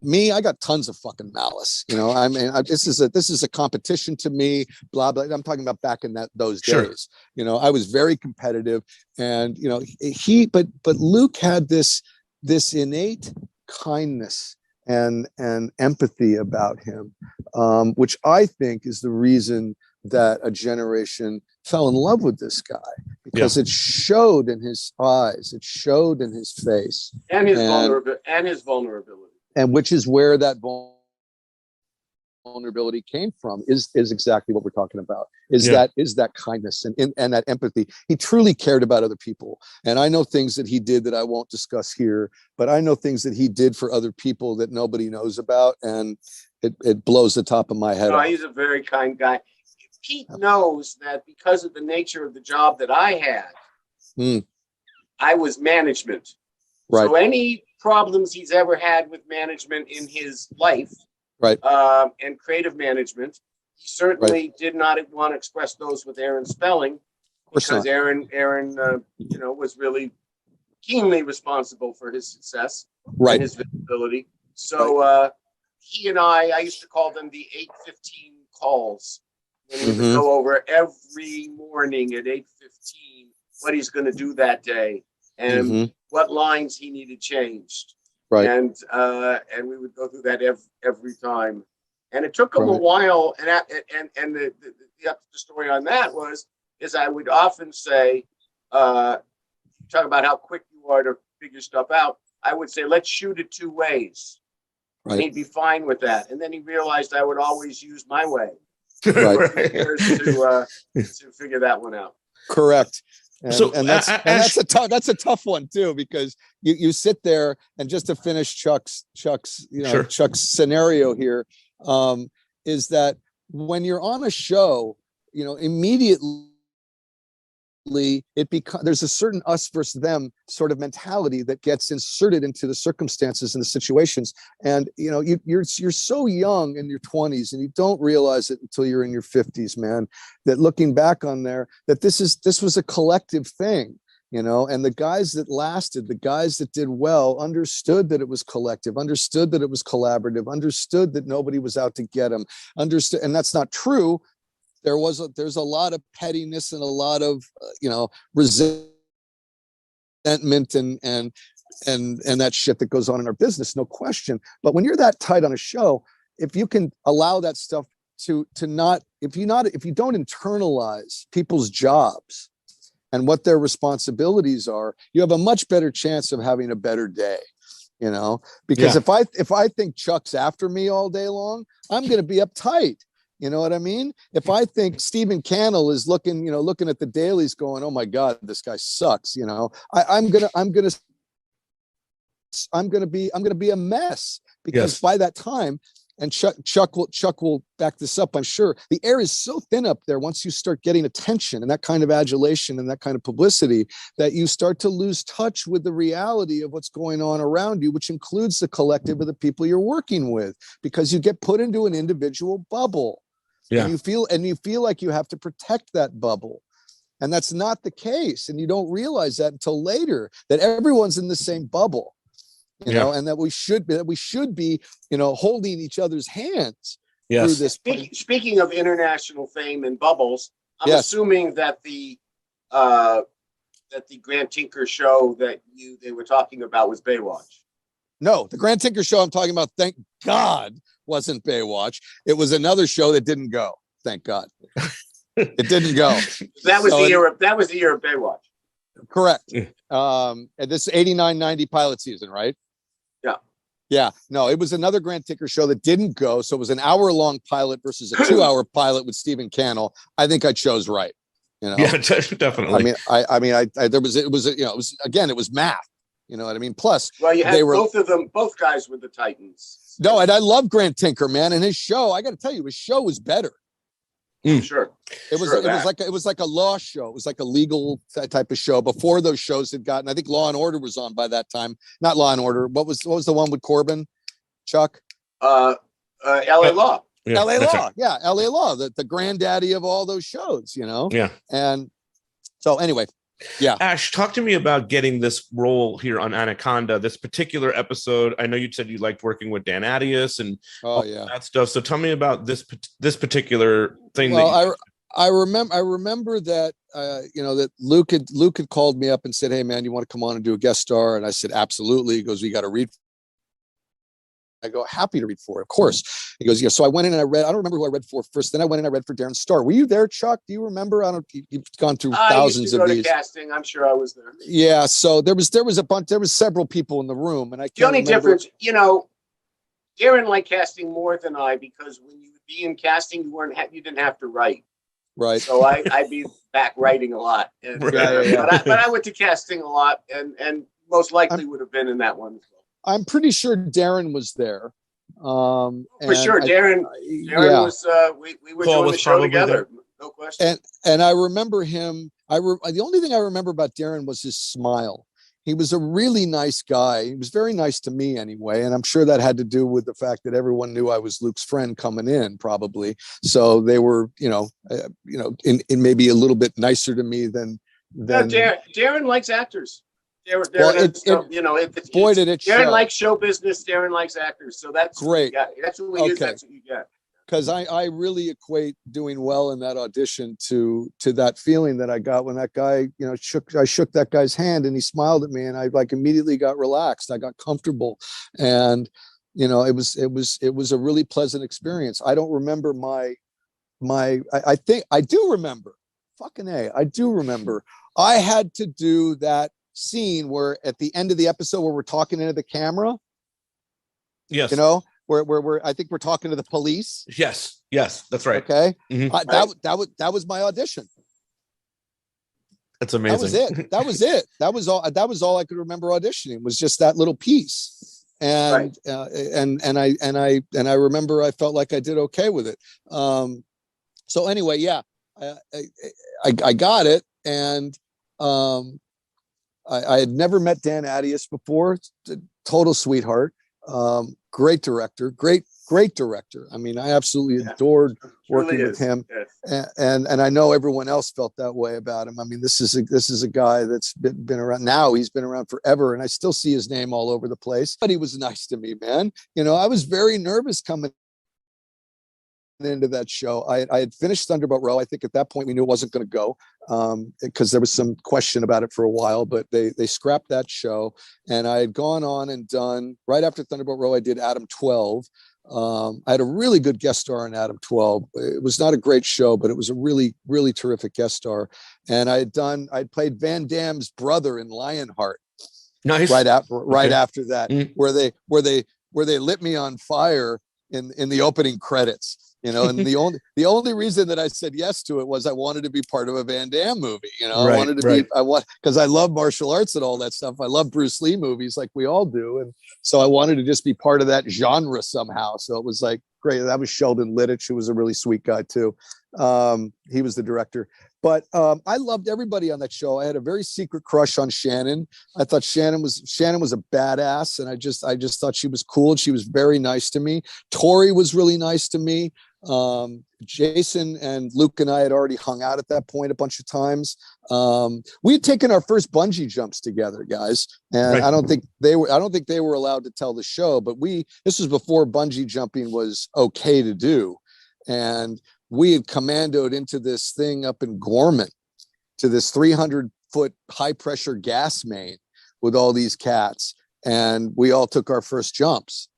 Me, I got tons of fucking malice. This is a competition to me. Blah blah. I'm talking about back in those days. I was very competitive, and but Luke had this innate kindness and empathy about him, which I think is the reason that a generation fell in love with this guy, because it showed in his eyes, it showed in his face, and his vulnerability. And which is where that vulnerability came from, is exactly what we're talking about. Is that kindness and that empathy. He truly cared about other people. And I know things that he did that I won't discuss here, but I know things that he did for other people that nobody knows about, and it blows the top of my head off. He's a very kind guy. Pete knows that because of the nature of the job that I had, I was management. Right. So any problems he's ever had with management in his life, right, and creative management, he certainly did not want to express those with Aaron Spelling, because Aaron, was really keenly responsible for his success, and his visibility. So he and I used to call them the 8:15 calls. And he would go over every morning at 8:15 what he's going to do that day and what lines he needed changed. Right. And we would go through that every time. And it took him a while. And the story on that is I would often say, talk about how quick you are to figure stuff out. I would say, let's shoot it two ways. Right. And he'd be fine with that. And then he realized I would always use my way. Right. To figure that one out. Correct. And that's a tough one too, because you sit there, and just to finish Chuck's scenario here, is that when you're on a show, immediately there's a certain us versus them sort of mentality that gets inserted into the circumstances and the situations. And you're so young in your 20s, and you don't realize it until you're in your 50s, man, that looking back on there, that this was a collective thing. and the guys that lasted, the guys that did well, understood that it was collective, understood that it was collaborative, understood that nobody was out to get them, understood. And that's not true. There's a lot of pettiness and a lot of, resentment and that shit that goes on in our business, no question. But when you're that tight on a show, if you can allow that stuff to not, if you don't internalize people's jobs and what their responsibilities are, you have a much better chance of having a better day, because if I think Chuck's after me all day long, I'm going to be uptight. You know what I mean? If I think Stephen Cannell is looking at the dailies going, oh my God, this guy sucks. I'm going to be a mess, because by that time, and Chuck will back this up, I'm sure, the air is so thin up there once you start getting attention and that kind of adulation and that kind of publicity, that you start to lose touch with the reality of what's going on around you, which includes the collective of the people you're working with, because you get put into an individual bubble. And you feel like you have to protect that bubble. And that's not the case. And you don't realize that until later, that everyone's in the same bubble. And that we should be, holding each other's hands through this. Speaking of international fame and bubbles, I'm assuming that the Grant Tinker show that they were talking about was Baywatch. No, the Grant Tinker show I'm talking about, thank God, wasn't Baywatch. It was another show that didn't go. Thank God, it didn't go. That was the year of Baywatch. Correct. And this 89-90 pilot season, right? Yeah. No, it was another Grant Tinker show that didn't go. So it was an hour-long pilot versus a 2-hour pilot with Stephen Cannell. I think I chose right. Yeah, definitely. It was math. You know what I mean? Plus, you had both guys were the Titans. No, and I love Grant Tinker, man. And his show, I got to tell you, his show was better. Sure. It was like a law show. It was like a legal type of show before those shows had gotten. I think Law and Order was on by that time. Not Law and Order. What was the one with Corbin? Chuck? LA Law. Yeah, LA Law. Right. Yeah, LA Law. The granddaddy of all those shows. Yeah. And so anyway. Yeah. Ash, talk to me about getting this role here on Anaconda, this particular episode. I know you said you liked working with Dan Attias and that stuff. So tell me about this particular thing. Well, I remember that, that Luke had called me up and said, hey man, you want to come on and do a guest star? And I said, absolutely. He goes, we got to read. I go, happy to read for it, of course. He goes, yeah. So I went in and I read. I don't remember who I read for first. Then I went in and I read for Darren Star. Were you there, Chuck? Do you remember? You've gone through thousands of these. Casting. I'm sure I was there. Yeah. So there was a bunch. There was several people in the room, and the only difference, Darren liked casting more than I, because when you would be in casting, you didn't have to write. Right. So I'd be back writing a lot. And, but I went to casting a lot, and most likely would have been in that one. I'm pretty sure Darren was there. For sure, Darren was. We were doing the show together. No question. And I remember him. The only thing I remember about Darren was his smile. He was a really nice guy. He was very nice to me anyway, and I'm sure that had to do with the fact that everyone knew I was Luke's friend coming in, probably. So they were, in maybe a little bit nicer to me than. Darren likes actors. Darren likes show business. Darren likes actors, so that's great. That's what we use. That's what you get. Because I really equate doing well in that audition to that feeling that I got when that guy, I shook that guy's hand and he smiled at me, and I immediately got relaxed. I got comfortable, and it was a really pleasant experience. I don't remember I think I do remember. Fucking A, I do remember. I had to do that scene where at the end of the episode where we're talking into the camera. Yes. Where I think we're talking to the police. Yes, that's right. Okay. Mm-hmm. That was my audition. That's amazing. That was it. That was all I could remember auditioning, was just that little piece. And I remember I felt like I did okay with it. So anyway, yeah, I got it. And I had never met Dan Attias before. Total sweetheart. Great director, great great director. I mean, I absolutely adored working with him. Yes. And I know everyone else felt that way about him. I mean, this is a guy that's been around now. He's been around forever, and I still see his name all over the place. But he was nice to me, man. You know, I was very nervous coming into that show. I had finished Thunderbolt Row. I think at that point we knew it wasn't going to go because there was some question about it for a while, but they scrapped that show. And I had gone on and done, right after Thunderbolt Row, I did Adam 12. I had a really good guest star in Adam 12. It was not a great show, but it was a really, really terrific guest star. And I'd played Van Damme's brother in Lionheart. Nice. Right after that, where they lit me on fire in the opening credits. You know, and the only reason that I said yes to it was I wanted to be part of a Van Damme movie. You know, I wanted to be, because I love martial arts and all that stuff. I love Bruce Lee movies like we all do. And so I wanted to just be part of that genre somehow. So it was like, great. That was Sheldon Littich, who was a really sweet guy too. He was the director. But I loved everybody on that show. I had a very secret crush on Shannon. I thought Shannon was a badass, and I just thought she was cool. And she was very nice to me. Tori was really nice to me. Jason and Luke and I had already hung out at that point a bunch of times. We had taken our first bungee jumps together, guys, and I don't think they were allowed to tell the show, but this was before bungee jumping was okay to do, and we had commandoed into this thing up in Gorman to this 300-foot high-pressure gas main with all these cats, and we all took our first jumps.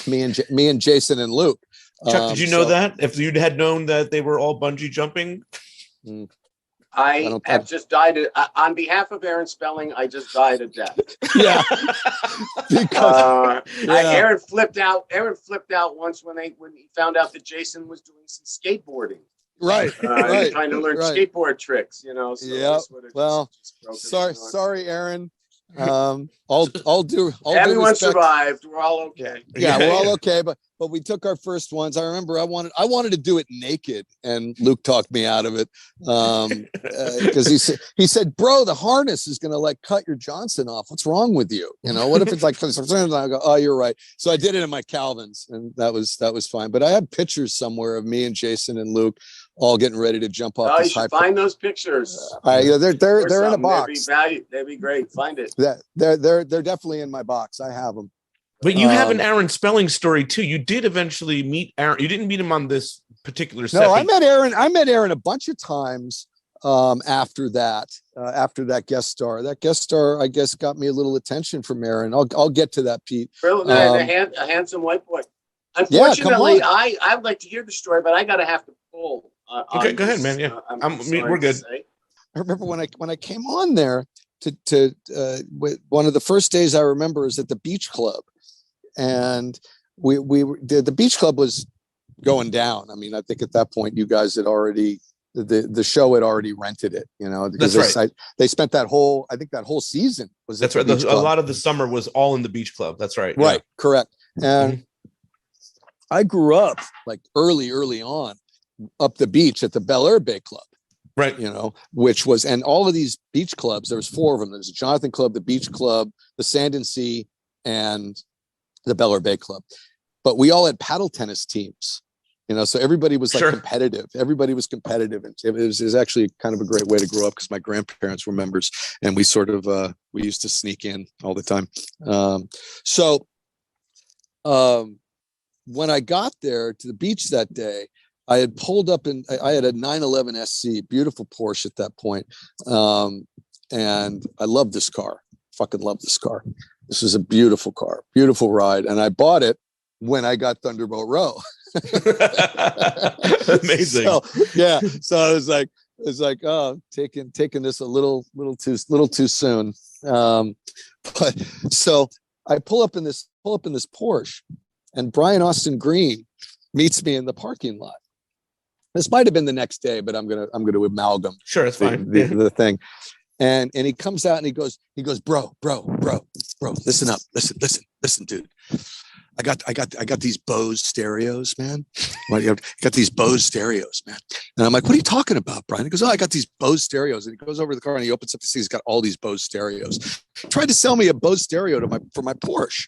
Me and Jason and Luke. Chuck, did you know that? If you had known that they were all bungee jumping? I have just died. On behalf of Aaron Spelling, I just died of death. Yeah. Because Aaron flipped out. Aaron flipped out once when he found out that Jason was doing some skateboarding. Right. Trying to learn skateboard tricks, you know. So yeah. Well, sorry, Aaron. Everyone survived. We're all okay. Yeah, we're all okay. But we took our first ones. I remember I wanted to do it naked, and Luke talked me out of it because he said, "Bro, the harness is going to like cut your Johnson off. What's wrong with you? You know, what if it's like?" I go, "Oh, you're right." So I did it in my Calvins, and that was fine. But I have pictures somewhere of me and Jason and Luke all getting ready to jump off. Oh, you should find those pictures. They're in a box. They'd be great. Find it. They're definitely in my box. I have them. But you have an Aaron Spelling story too. You did eventually meet Aaron. You didn't meet him on this particular set. No, I met Aaron a bunch of times after that guest star. That guest star, I guess, got me a little attention from Aaron. I'll get to that, Pete. A handsome white boy. Unfortunately, I'd like to hear the story, but I gotta have to pull. Okay, go ahead, man. Yeah, we're good. I remember when I came on there to one of the first days I remember is at the Beach Club, and the Beach Club was going down. I mean, I think at that point you guys had already the show had already rented it, you know, because they spent that whole season was that's right. A lot of the summer was all in the Beach Club. That's right. Right, correct. And I grew up like early on up the beach at the Bel Air Bay Club. Right. You know, which was, and all of these beach clubs, there was 4 of them. There's the Jonathan Club, the Beach Club, the Sand and Sea, and the Bel Air Bay Club. But we all had paddle tennis teams, you know, so everybody was like competitive. Everybody was competitive. And it was actually kind of a great way to grow up because my grandparents were members and we sort of, we used to sneak in all the time. When I got there to the beach that day, I had pulled up and I had a 911 SC, beautiful Porsche at that point. And I love this car. Fucking love this car. This is a beautiful car, beautiful ride. And I bought it when I got Thunderbolt Row. Amazing. So I was like, oh, taking this a little too soon. But so I pull up in this Porsche, and Brian Austin Green meets me in the parking lot. This might have been the next day, but I'm gonna amalgam. Sure, it's fine. The thing, and he comes out and he goes, bro, listen up, listen, dude. I got these Bose stereos, man. I got these Bose stereos, man. And I'm like, what are you talking about, Brian? He goes, oh, I got these Bose stereos. And he goes over to the car and he opens up to see he's got all these Bose stereos. Tried to sell me a Bose stereo for my Porsche.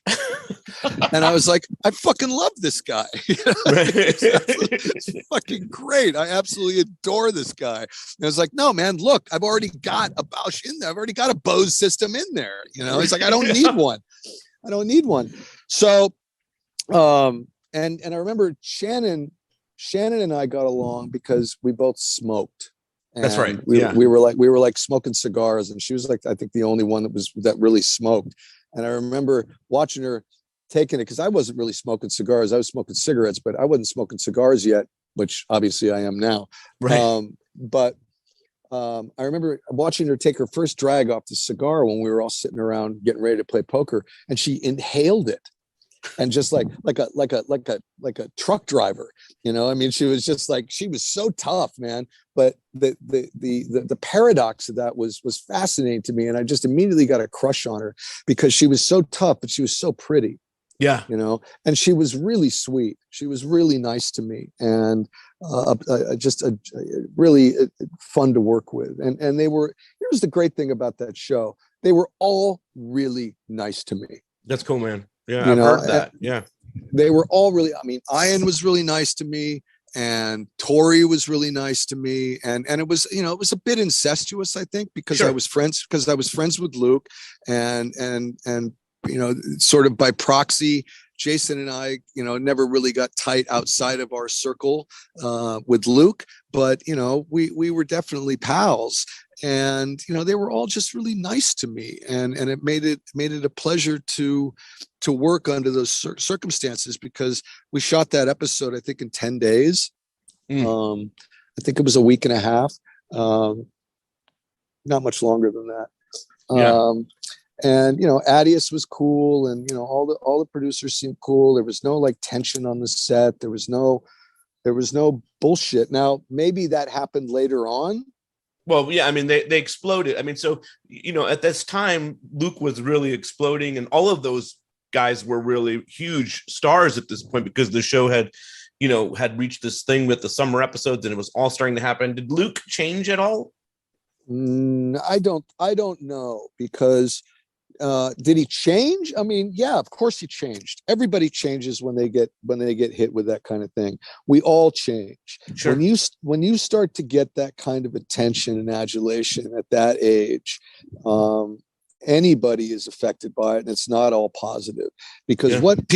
And I was like, I fucking love this guy. It's fucking great. I absolutely adore this guy. And I was like, no, man, look, I've already got a Bausch in there. I've already got a Bose system in there. You know, he's like, I don't need one. I don't need one. So, and I remember Shannon and I got along because we both smoked. And that's right. We were like smoking cigars, and she was like, I think the only one that really smoked. And I remember watching her taking it, because I wasn't really smoking cigars. I was smoking cigarettes, but I wasn't smoking cigars yet, which obviously I am now. Right. But I remember watching her take her first drag off the cigar when we were all sitting around getting ready to play poker, and she inhaled it. And just like a truck driver, you know, I mean, she was just like, she was so tough, man. But the paradox of that was fascinating to me. And I just immediately got a crush on her because she was so tough, but she was so pretty. Yeah. You know, and she was really sweet. She was really nice to me, and just really fun to work with. And here's the great thing about that show. They were all really nice to me. That's cool, man. Yeah, I've heard that. Yeah. They were all really, I mean, Ian was really nice to me, and Tori was really nice to me. And it was, you know, it was a bit incestuous, I think, because Sure. I was friends with Luke, and you know, sort of by proxy, Jason and I, you know, never really got tight outside of our circle with Luke, but, you know, we were definitely pals. And, you know, they were all just really nice to me. And it made it a pleasure to work under those circumstances, because we shot that episode, I think, in 10 days. I think it was a week and a half. Not much longer than that. Yeah. And, you know, Adius was cool, and, you know, all the producers seemed cool. There was no like tension on the set. There was no bullshit. Now, maybe that happened later on. Well, yeah, I mean, they exploded. I mean, so, you know, at this time, Luke was really exploding, and all of those guys were really huge stars at this point, because the show had reached this thing with the summer episodes, and it was all starting to happen. Did Luke change at all? I don't know, because did he change? I mean, yeah, of course he changed. Everybody changes when they get hit with that kind of thing. We all change. Sure. When you start to get that kind of attention and adulation at that age, anybody is affected by it, and it's not all positive. Because what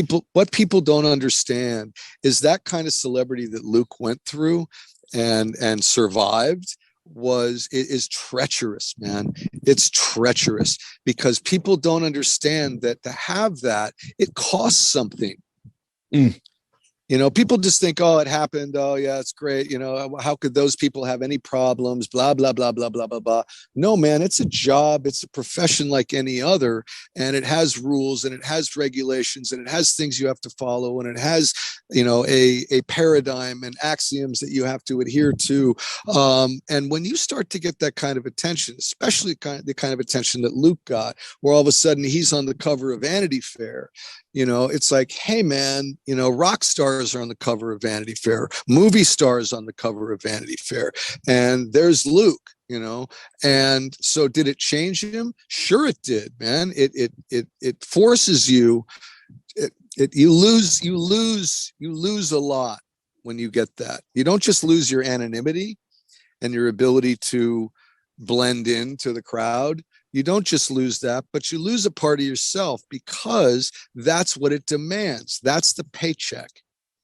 people don't understand is that kind of celebrity that Luke went through and survived is treacherous, man. It's treacherous, because people don't understand that to have that, it costs something. You know, people just think, oh, it happened. Oh, yeah, it's great. You know, how could those people have any problems? Blah, blah, blah, blah, blah, blah, blah. No, man, it's a job. It's a profession like any other. And it has rules, and it has regulations, and it has things you have to follow. And it has, you know, a paradigm and axioms that you have to adhere to. And when you start to get that kind of attention, especially the kind of attention that Luke got, where all of a sudden he's on the cover of Vanity Fair, you know, it's like, hey, man, you know, rock stars are on the cover of Vanity Fair, movie stars on the cover of Vanity Fair, and there's Luke, you know. And so did it change him? Sure it did, man. It forces you, you lose a lot when you get that. You don't just lose your anonymity and your ability to blend into the crowd. You don't just lose that, but you lose a part of yourself, because that's what it demands. That's the paycheck.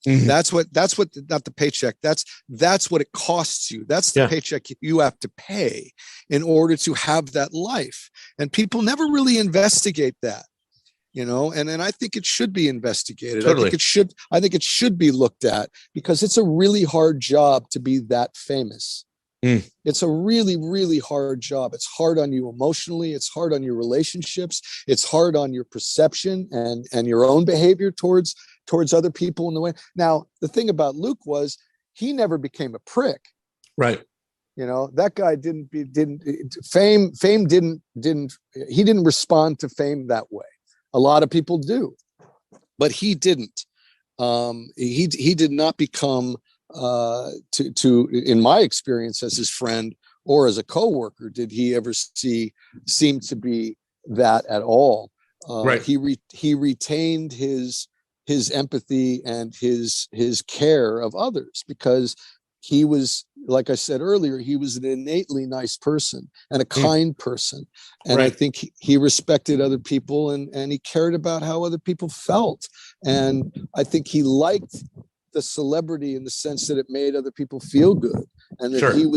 Mm-hmm. That's what not the paycheck. That's what it costs you. That's the paycheck you have to pay in order to have that life. And people never really investigate that, you know, and I think it should be investigated. Totally. I think it should be looked at, because it's a really hard job to be that famous. It's a really, really hard job. It's hard on you emotionally. It's hard on your relationships. It's hard on your perception and your own behavior towards other people in the way. Now, the thing about Luke was he never became a prick. Right. You know, that guy fame didn't respond to fame that way. A lot of people do. but he didn't. He did not become in my experience as his friend or as a coworker, did he ever seem to be that at all. Right. He retained his empathy and his care of others, because he was, like I said earlier, he was an innately nice person and a kind person. And Right. I think he respected other people, and he cared about how other people felt. And I think he liked the celebrity in the sense that it made other people feel good, and that Sure. he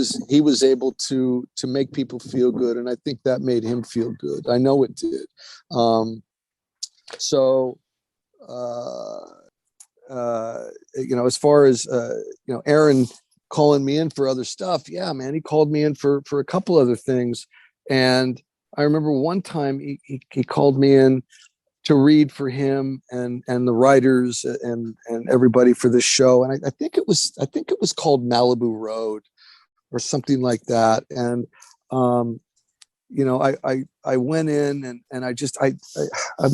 was able to make people feel good. And I think that made him feel good. I know it did. As far as Aaron calling me in for other stuff, yeah, man, he called me in for a couple other things. And I remember one time he called me in to read for him and the writers and everybody for this show. And I think it was called Malibu Road or something like that. And I went in and I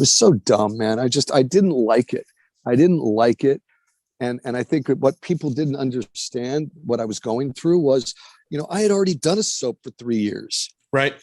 was so dumb, man. I didn't like it. And I think what people didn't understand, what I was going through, was, I had already done a soap for 3 years. Right.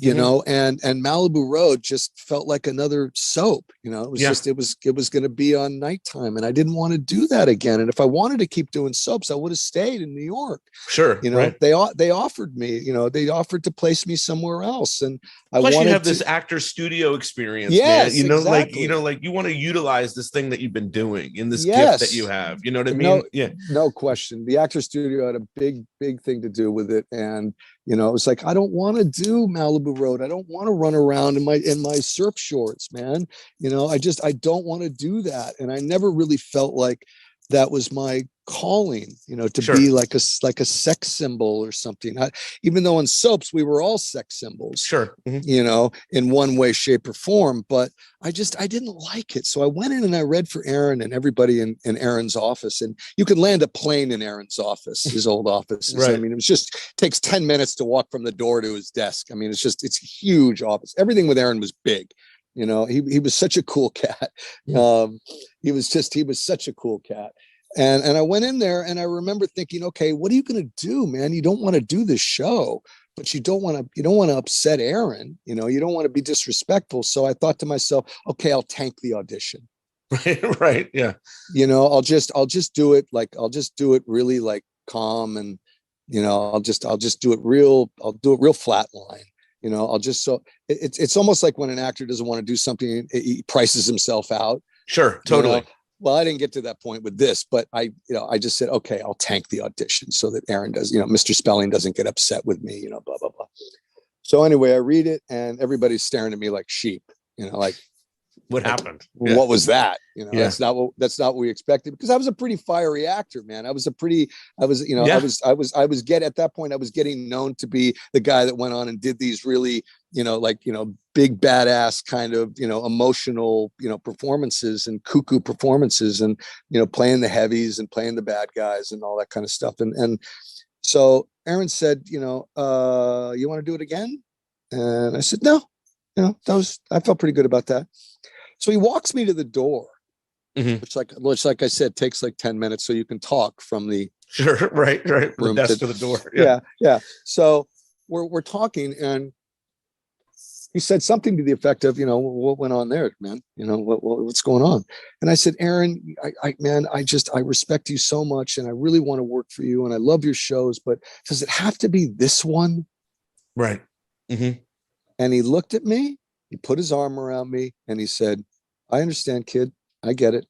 And Malibu Road just felt like another soap. It was just, it was going to be on nighttime, and I didn't want to do that again. And if I wanted to keep doing soaps, I would have stayed in New York. Sure. Right. They offered me, they offered to place me somewhere else. And Plus you have this actor studio experience. Yes, man. exactly. Like you want to utilize this thing that you've been doing in this gift that you have. You know what I mean? No question. The actor studio had a big thing to do with it. And it was like, I don't want to do Malibu Road. I don't want to run around in my surf shorts, man. I don't want to do that. And I never really felt like that was my calling, to Sure. be like a sex symbol or something. Even though in soaps we were all sex symbols, sure, mm-hmm. In one way, shape, or form. But I didn't like it. So I went in and I read for Aaron and everybody in Aaron's office. And you could land a plane in Aaron's office, his old office. Right. I mean, takes 10 minutes to walk from the door to his desk. I mean, it's a huge office. Everything with Aaron was big. He was such a cool cat. He was such a cool cat. And I went in there and I remember thinking, okay, what are you going to do, man? You don't want to do this show, but you don't want to upset Aaron. You don't want to be disrespectful. So I thought to myself, okay, I'll tank the audition. Right. Yeah. I'll just do it. I'll just do it really like calm, and, I'll just do it real. I'll do it real flat line. It's almost like when an actor doesn't want to do something, he prices himself out. Sure. Totally. Well, I didn't get to that point with this, but I just said, okay, I'll tank the audition so that Aaron does, Mr. Spelling doesn't get upset with me, blah, blah, blah. So anyway, I read it and everybody's staring at me like sheep, like, what happened? What was that? That's not what we expected, because I was a pretty fiery actor, man. I was getting known to be the guy that went on and did these really, big badass kind of, emotional, performances and cuckoo performances, and, playing the heavies and playing the bad guys and all that kind of stuff. And so Aaron said, you want to do it again? And I said, no, I felt pretty good about that. So he walks me to the door, mm-hmm. which like I said, takes like 10 minutes so you can talk from the sure, right, the desk to the door. Yeah. So we're talking, and he said something to the effect of, what went on there, man? What's going on? And I said, Aaron, I respect you so much, and I really want to work for you, and I love your shows, but does it have to be this one? Right. Mm-hmm. And he looked at me. He put his arm around me and he said, I understand, kid. I get it.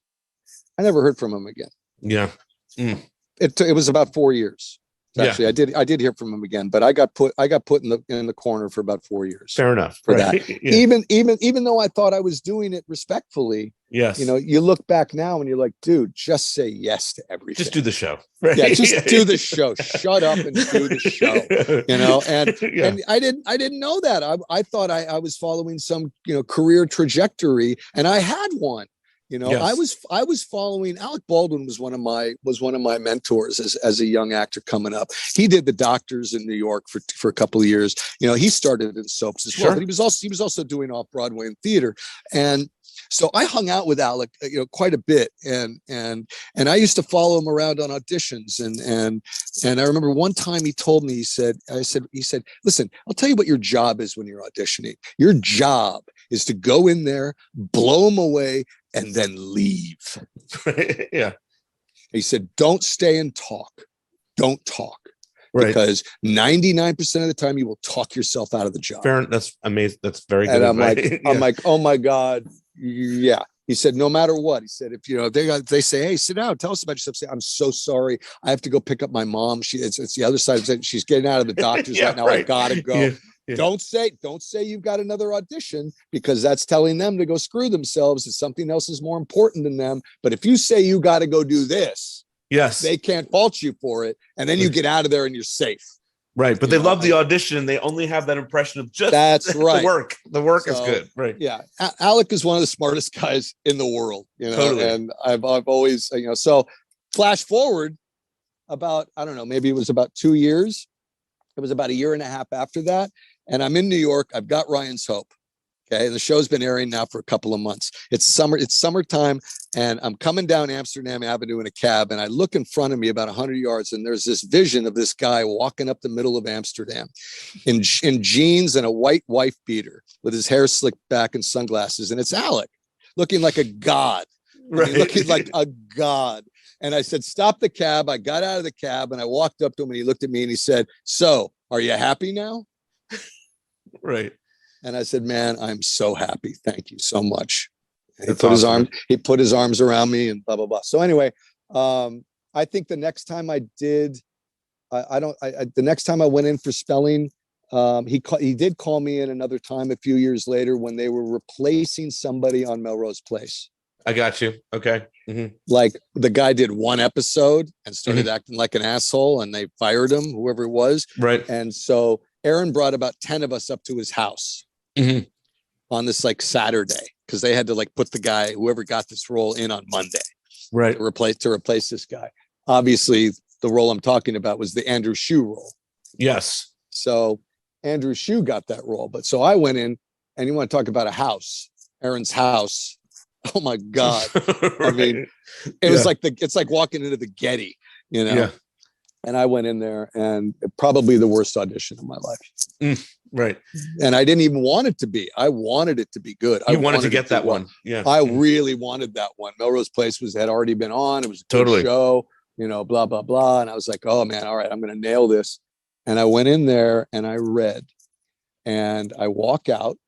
I never heard from him again. Yeah. It was about 4 years. Actually, I did hear from him again, but I got put in the corner for about 4 years. Fair enough. For right. that. Yeah. Even though I thought I was doing it respectfully. Yes. You look back now and you're like, dude, just say yes to everything. Just do the show. Right? Yeah, just do the show. Shut up and do the show. And I didn't know that. I thought I was following some, career trajectory, and I had one. Yes. I was following. Alec Baldwin was one of my mentors as a young actor coming up. He did The Doctors in New York for a couple of years. He started in soaps as well, but he was also doing off Broadway and theater. And So I hung out with Alec, quite a bit, and I used to follow him around on auditions, and I remember one time he told me, he said, listen, I'll tell you what your job is when you're auditioning. Your job is to go in there, blow them away, and then leave. Yeah. He said, don't stay and talk. Don't talk. Right. Because 99% of the time you will talk yourself out of the job. Fair, that's amazing. That's very good. And I'm advice. like, I'm like, oh my God. Yeah. He said, no matter what, he said, if they say, hey, sit down, tell us about yourself. Say, I'm so sorry. I have to go pick up my mom. It's the other side of it. She's getting out of the doctor's right now. I gotta go. Yeah. Yeah. Don't say you've got another audition, because that's telling them to go screw themselves. That something else is more important than them. But if you say you got to go do this, yes, they can't fault you for it. And then you get out of there and you're safe. Right. But they love the audition, and they only have that impression of just that's right. The work. The work is good. Right. Yeah. Alec is one of the smartest guys in the world, Totally. And I've always, so flash forward about, I don't know, maybe it was about 2 years. It was about a year and a half after that. And I'm in New York. I've got Ryan's Hope. Okay. The show's been airing now for a couple of months. It's summertime, and I'm coming down Amsterdam Avenue in a cab, and I look in front of me about 100 yards, and there's this vision of this guy walking up the middle of Amsterdam in jeans and a white wife beater with his hair slicked back and sunglasses. And it's Alec, looking like a god. Right. Looking like a god. And I said, stop the cab. I got out of the cab and I walked up to him, and he looked at me and he said, so are you happy now? Right. And I said, man, I'm so happy. Thank you so much. And he put his arms around me and blah, blah, blah. So anyway, I think the next time I did, the next time I went in for spelling, he did call me in another time a few years later when they were replacing somebody on Melrose Place. I got you. Okay. Mm-hmm. Like the guy did one episode and started acting like an asshole, and they fired him, whoever it was. Right. And so Aaron brought about 10 of us up to his house on this like Saturday, because they had to like put the guy, whoever got this role, in on Monday. Right. To replace this guy. Obviously, the role I'm talking about was the Andrew Shue role. Yes. So Andrew Shue got that role. But so I went in, and you want to talk about a house, Aaron's house. Oh my God. Right. I mean, it's like walking into the Getty, Yeah. And I went in there, and probably the worst audition of my life. Right. And I didn't even want it to be. I wanted it to be good. I wanted to get that one. Yeah. I really wanted that one. Melrose Place had already been on. It was a good show, blah, blah, blah. And I was like, oh man, all right, I'm going to nail this. And I went in there and I read, and I walk out,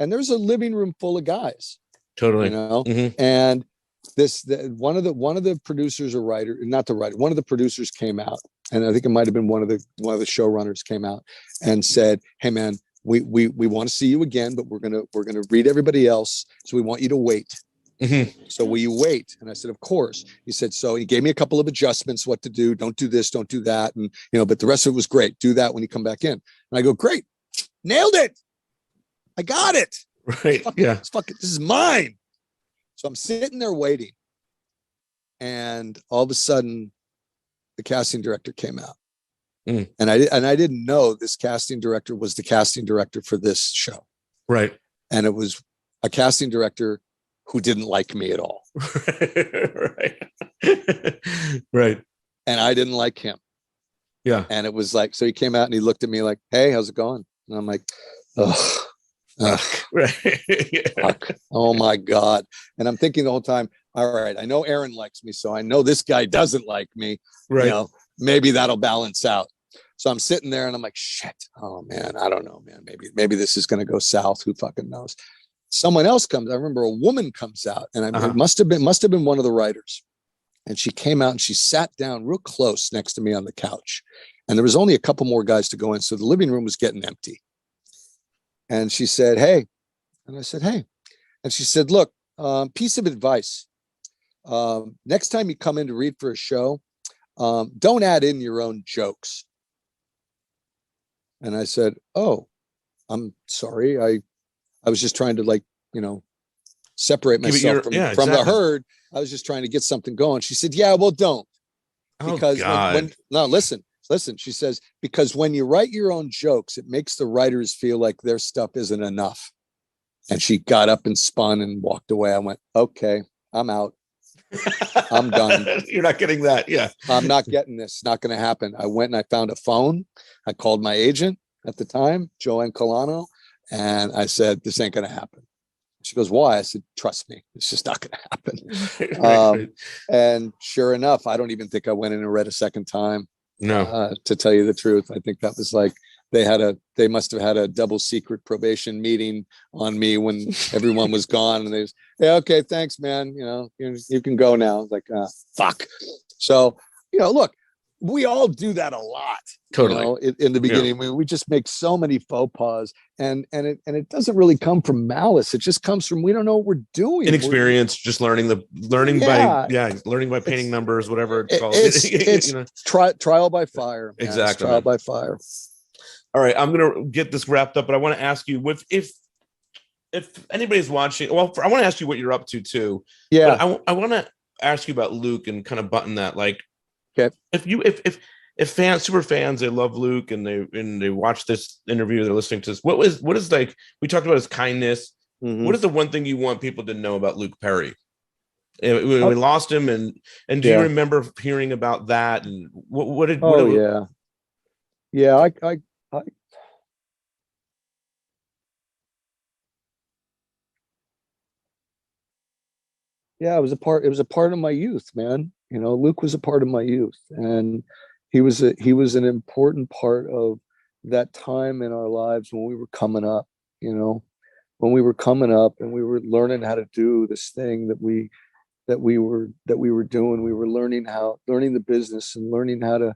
and there's a living room full of guys. Totally. And one of the producers or writer, not the writer, one of the producers came out, and I think it might have been one of the showrunners came out and said, hey man, we want to see you again, but we're gonna read everybody else, so we want you to wait. So will you wait? And I said, of course. He said, so he gave me a couple of adjustments, what to do, don't do this, don't do that, and but the rest of it was great. Do that when you come back in. And I go, great, nailed it, I got it. Right. This is mine. So I'm sitting there waiting, and all of a sudden the casting director came out. And I didn't know this casting director was the casting director for this show. Right. And it was a casting director who didn't like me at all. Right. Right. And I didn't like him. Yeah. And it was like, so he came out and he looked at me like, hey, how's it going? And I'm like, ugh. Right. Fuck. Oh my God. And I'm thinking the whole time, all right, I know Aaron likes me, so I know this guy doesn't like me. Right. Maybe that'll balance out. So I'm sitting there and I'm like, shit. Oh man, I don't know, man. Maybe this is going to go south. Who fucking knows? Someone else comes. I remember a woman comes out, and it must have been one of the writers. And she came out and she sat down real close next to me on the couch. And there was only a couple more guys to go in, so the living room was getting empty. And she said, hey. And I said, hey. And she said, look, piece of advice. Next time you come in to read for a show, don't add in your own jokes. And I said, oh, I'm sorry. I was just trying to separate myself from the herd. I was just trying to get something going. She said, yeah, well, don't. Because listen, she says, because when you write your own jokes, it makes the writers feel like their stuff isn't enough. And she got up and spun and walked away. I went, okay, I'm out. I'm done. You're not getting that. Yeah. I'm not getting this. Not going to happen. I went and I found a phone. I called my agent at the time, Joanne Colano, and I said, this ain't going to happen. She goes, why? I said, trust me, it's just not going to happen. And sure enough, I don't even think I went in and read a second time. No. To tell you the truth, I think that was like they must have had a double secret probation meeting on me when everyone was gone, and they was, yeah, okay, thanks, man. You can go now. I was like, fuck. So, look, we all do that a lot. Totally. In the beginning, we just make so many faux pas, and it doesn't really come from malice. It just comes from we don't know what we're doing. Inexperience, just learning by painting numbers, whatever it's called. It's trial by fire. Man. Exactly. It's trial by fire. All right, I'm gonna get this wrapped up, but I want to ask you if anybody's watching. Well, I want to ask you what you're up to too. Yeah. But I want to ask you about Luke and kind of button that. Like, okay, if fans, super fans, they love Luke and they watch this interview, they're listening to this. What is like? We talked about his kindness. Mm-hmm. What is the one thing you want people to know about Luke Perry? When we lost him, and do you remember hearing about that? And what did? Yeah, it was a part of my youth, man. Luke was a part of my youth, and he was an important part of that time in our lives when we were coming up, when we were coming up and we were learning how to do this thing that we were doing. We were learning the business and learning how to,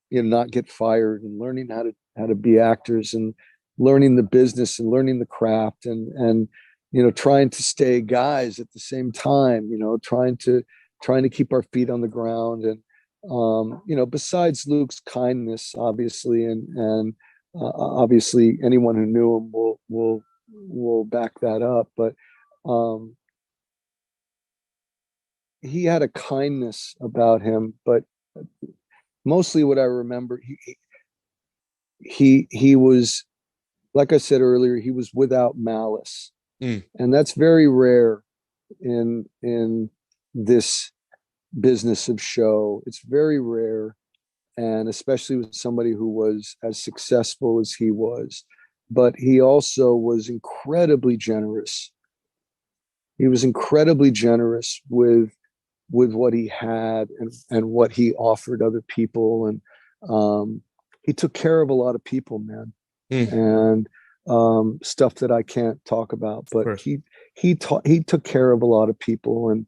not get fired, and learning how to be actors, and learning the business and learning the craft, and trying to stay guys at the same time, trying to keep our feet on the ground. And, besides Luke's kindness, obviously, and obviously anyone who knew him will back that up. But he had a kindness about him, but mostly what I remember, he was, like I said earlier, he was without malice. And that's very rare in this business of show. It's very rare, and especially with somebody who was as successful as he was. But he also was incredibly generous. He was incredibly generous with what he had and what he offered other people. And he took care of a lot of people, man. And stuff that I can't talk about, but he took care of a lot of people, and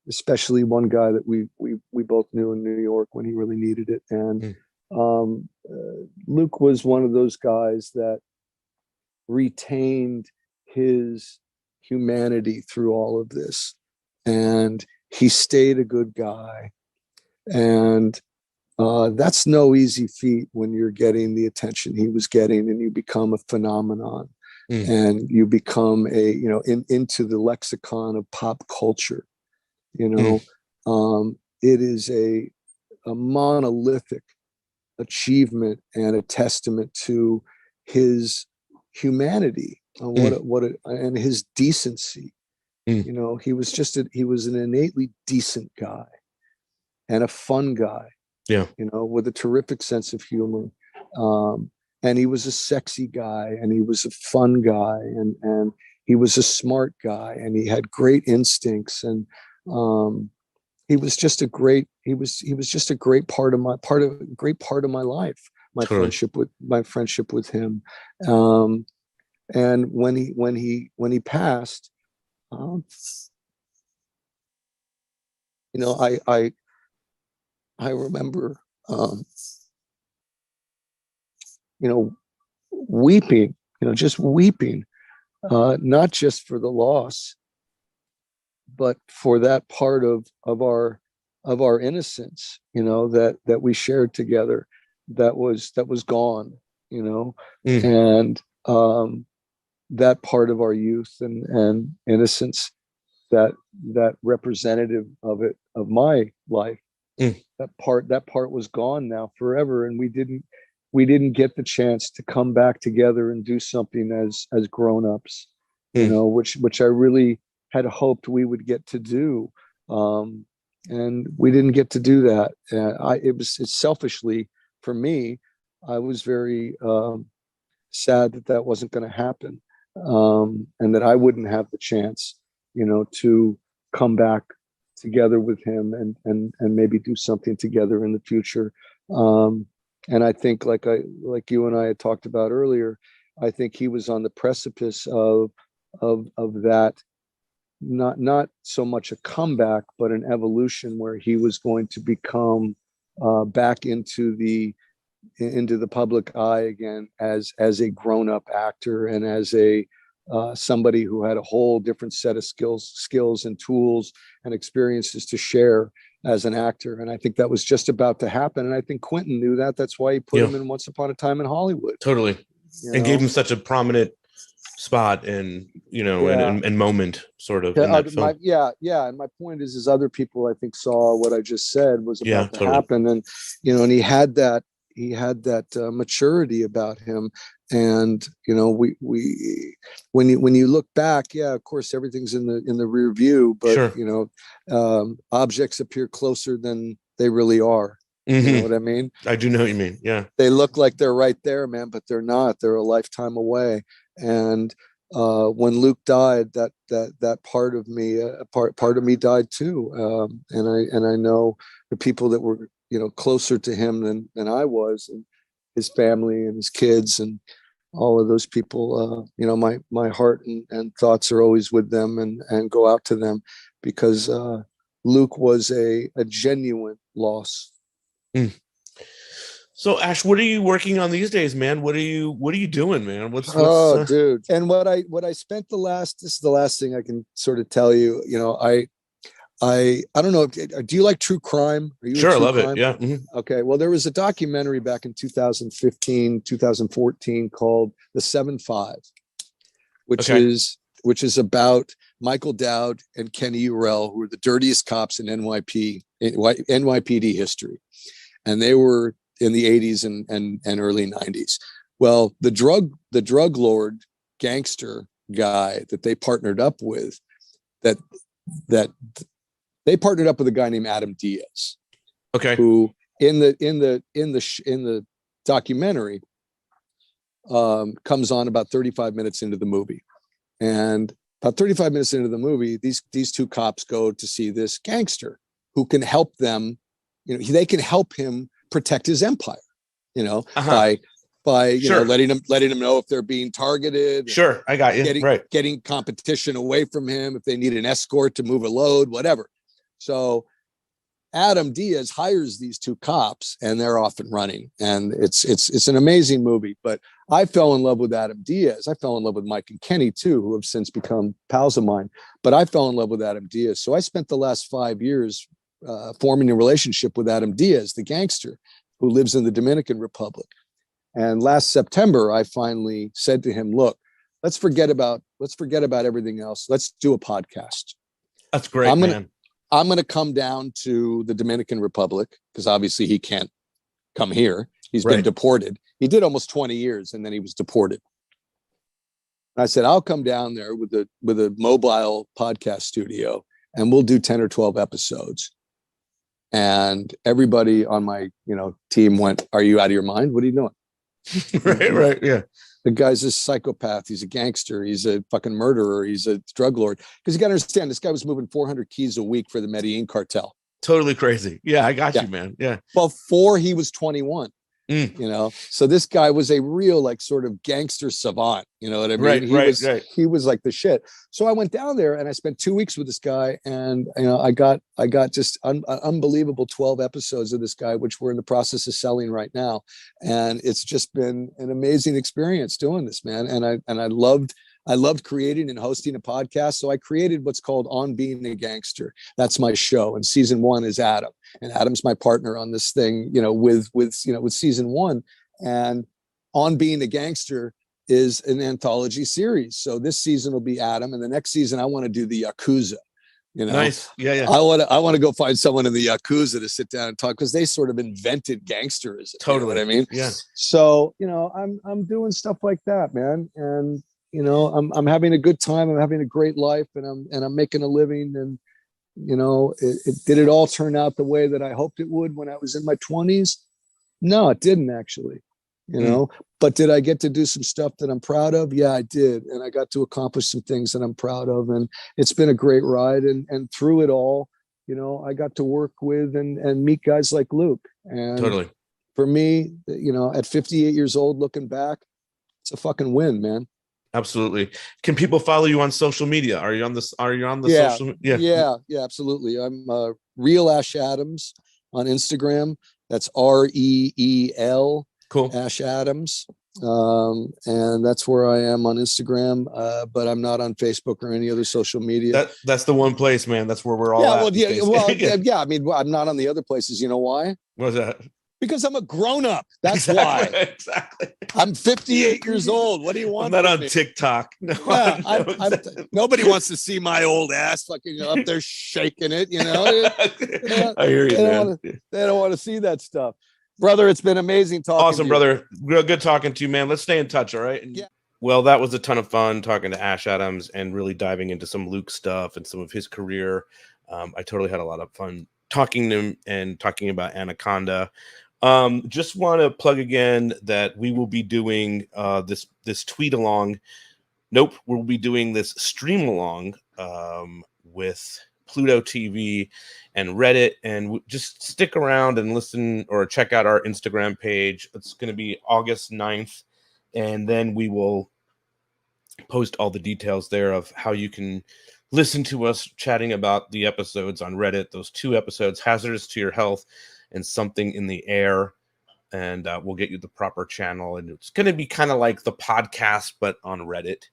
especially one guy that we both knew in New York when he really needed it. And Luke was one of those guys that retained his humanity through all of this, and he stayed a good guy. And that's no easy feat when you're getting the attention he was getting, and you become a phenomenon, and you become into the lexicon of pop culture. It is a monolithic achievement and a testament to his humanity and his decency. He was an innately decent guy and a fun guy. With a terrific sense of humor. And he was a sexy guy, and he was a fun guy, and he was a smart guy, and he had great instincts. And he was just a great part of my life, my friendship with him. And when he passed, I remember, weeping, just weeping, not just for the loss, but for that part of our innocence, that we shared together, that was gone, and that part of our youth and innocence, that representative of my life. That part was gone now forever, and we didn't we didn't get the chance to come back together and do something as grown-ups, you know, which I really had hoped we would get to do. And we didn't get to do that. It's selfishly for me, I was very sad that wasn't going to happen, and that I wouldn't have the chance, you know, to come back together with him and maybe do something together in the future. And I think, like you and I had talked about earlier, I think he was on the precipice of that. Not so much a comeback, but an evolution where he was going to become back into the public eye again as a grown-up actor and as a somebody who had a whole different set of skills and tools and experiences to share as an actor. And I think that was just about to happen. And I think Quentin knew that. That's why he put him in Once Upon a Time in Hollywood. Totally. And gave him such a prominent spot and, you know, and moment sort of in that film. And my point is other people I think saw what I just said was about to happen, and you know, and he had that maturity about him. And you know, we when you look back, of course everything's in the rear view, but you know, objects appear closer than they really are. You know what I mean? I do know what you mean. Yeah, they look like they're right there, man, but they're not. They're a lifetime away. And when Luke died, that part of me, part of me died too. And I know the people that were, you know, closer to him than I was, and his family and his kids and all of those people. You know, my heart and thoughts are always with them and go out to them, because Luke was a genuine loss. So Ash, what are you working on these days, man? What are you doing, man? What's dude. And what I spent this is the last thing I can sort of tell you. You know, I don't know. Do you like true crime? Are you sure? I love crime? it. Yeah. Okay. Well, there was a documentary back in 2015, 2014 called The 7-5, which is about Michael Dowd and Kenny Urell, who were the dirtiest cops in NYPD history. And they were in the 80s and early 90s. Well, the drug lord gangster guy that they partnered up with, that they partnered up with a guy named Adam Diaz. Okay. Who in the documentary comes on about 35 minutes into the movie. And about 35 minutes into the movie, these two cops go to see this gangster who can help them. You know, they can help him protect his empire, you know, by you know, letting him know if they're being targeted. Sure, I got you. Getting competition away from him if they need an escort to move a load, whatever. So Adam Diaz hires these two cops, and they're off and running. And it's an amazing movie. But I fell in love with Adam Diaz. I fell in love with Mike and Kenny too, who have since become pals of mine. But I fell in love with Adam Diaz. So I spent the last 5 years forming a relationship with Adam Diaz, the gangster who lives in the Dominican Republic. And last September, I finally said to him, "Look, let's forget about everything else. Let's do a podcast." That's great, man. I'm going to come down to the Dominican Republic, because obviously he can't come here. He's been deported. He did almost 20 years, and then he was deported. And I said, I'll come down there with a mobile podcast studio, and we'll do 10 or 12 episodes. And everybody on my, you know, team went, "Are you out of your mind? What are you doing?" right. Yeah. The guy's a psychopath. He's a gangster. He's a fucking murderer. He's a drug lord. Because you got to understand, this guy was moving 400 keys a week for the Medellin cartel. Totally crazy. Yeah, I got you, man. Yeah. Before he was 21. You know, so this guy was a real, like, sort of gangster savant. You know what I mean? He was like the shit. So I went down there and I spent 2 weeks with this guy, and you know, I got just unbelievable 12 episodes of this guy, which we're in the process of selling right now. And it's just been an amazing experience doing this, man. And I loved creating and hosting a podcast. So I created what's called On Being a Gangster. That's my show. And season 1 is Adam. And Adam's my partner on this thing, you know, with season 1. And On Being a Gangster is an anthology series. So this season will be Adam. And the next season, I want to do the Yakuza, You know, Nice. Yeah. I want to go find someone in the Yakuza to sit down and talk, because they sort of invented gangsterism. Totally. You know what I mean? Yeah. So, I'm doing stuff like that, man. And, I'm having a good time. I'm having a great life, and I'm making a living. And, did it all turn out the way that I hoped it would when I was in my 20s? No, it didn't actually, but did I get to do some stuff that I'm proud of? Yeah, I did. And I got to accomplish some things that I'm proud of. And it's been a great ride. And through it all, I got to work with and meet guys like Luke. And Totally. for me, at 58 years old, looking back, it's a fucking win, man. Absolutely. Can people follow you on social media? Are you on the social? Yeah, absolutely. I'm Real Ash Adams on Instagram. That's REEL. Cool. Ash Adams. And that's where I am on Instagram. But I'm not on Facebook or any other social media. That's the one place, man. That's where we're all at. I mean, I'm not on the other places. You know why? What was that? Because I'm a grown-up. That's why. Exactly. I'm 58 years old. What do you want? I'm not on TikTok. No, nobody wants to see my old ass fucking up there shaking it, I hear you, man. They don't want to see that stuff. Brother, it's been amazing talking Awesome, to you. brother. Real good talking to you, man. Let's stay in touch, all right? Yeah. Well, that was a ton of fun talking to Ash Adams and really diving into some Luke stuff and some of his career. I totally had a lot of fun talking to him and talking about Anaconda. Just want to plug again that we will be doing this tweet along. Nope, we'll be doing this stream along with Pluto TV and Reddit, and just stick around and listen or check out our Instagram page. It's going to be August 9th, and then we will post all the details there of how you can listen to us chatting about the episodes on Reddit. Those 2 episodes, Hazardous to Your Health and Something in the Air, and we'll get you the proper channel, and it's going to be kind of like the podcast but on Reddit,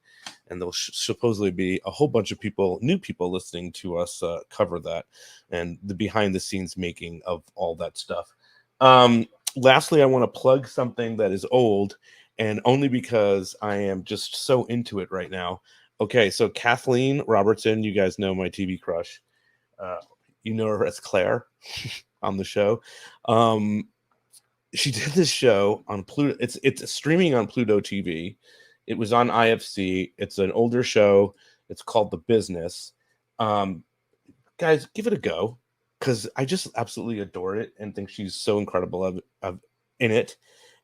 and there'll supposedly be a whole bunch of new people listening to us cover that and the behind the scenes making of all that stuff. Lastly, I want to plug something that is old, and only because I am just so into it right now. Okay, so Kathleen Robertson, you guys know my TV crush. You know her as Claire on the show. She did this show on Pluto. It's streaming on Pluto TV. It was on IFC. It's an older show. It's called The Business. Guys, give it a go, because I just absolutely adore it and think she's so incredible in it.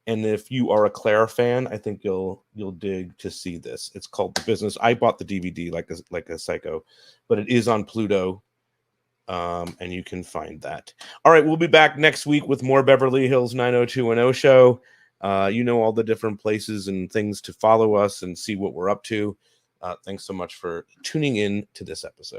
And if you are a Claire fan, I think you'll dig to see this. It's called The Business. I bought the DVD like a psycho, but it is on Pluto. And you can find that. All right, we'll be back next week with more Beverly Hills 90210 show. All the different places and things to follow us and see what we're up to. Thanks so much for tuning in to this episode.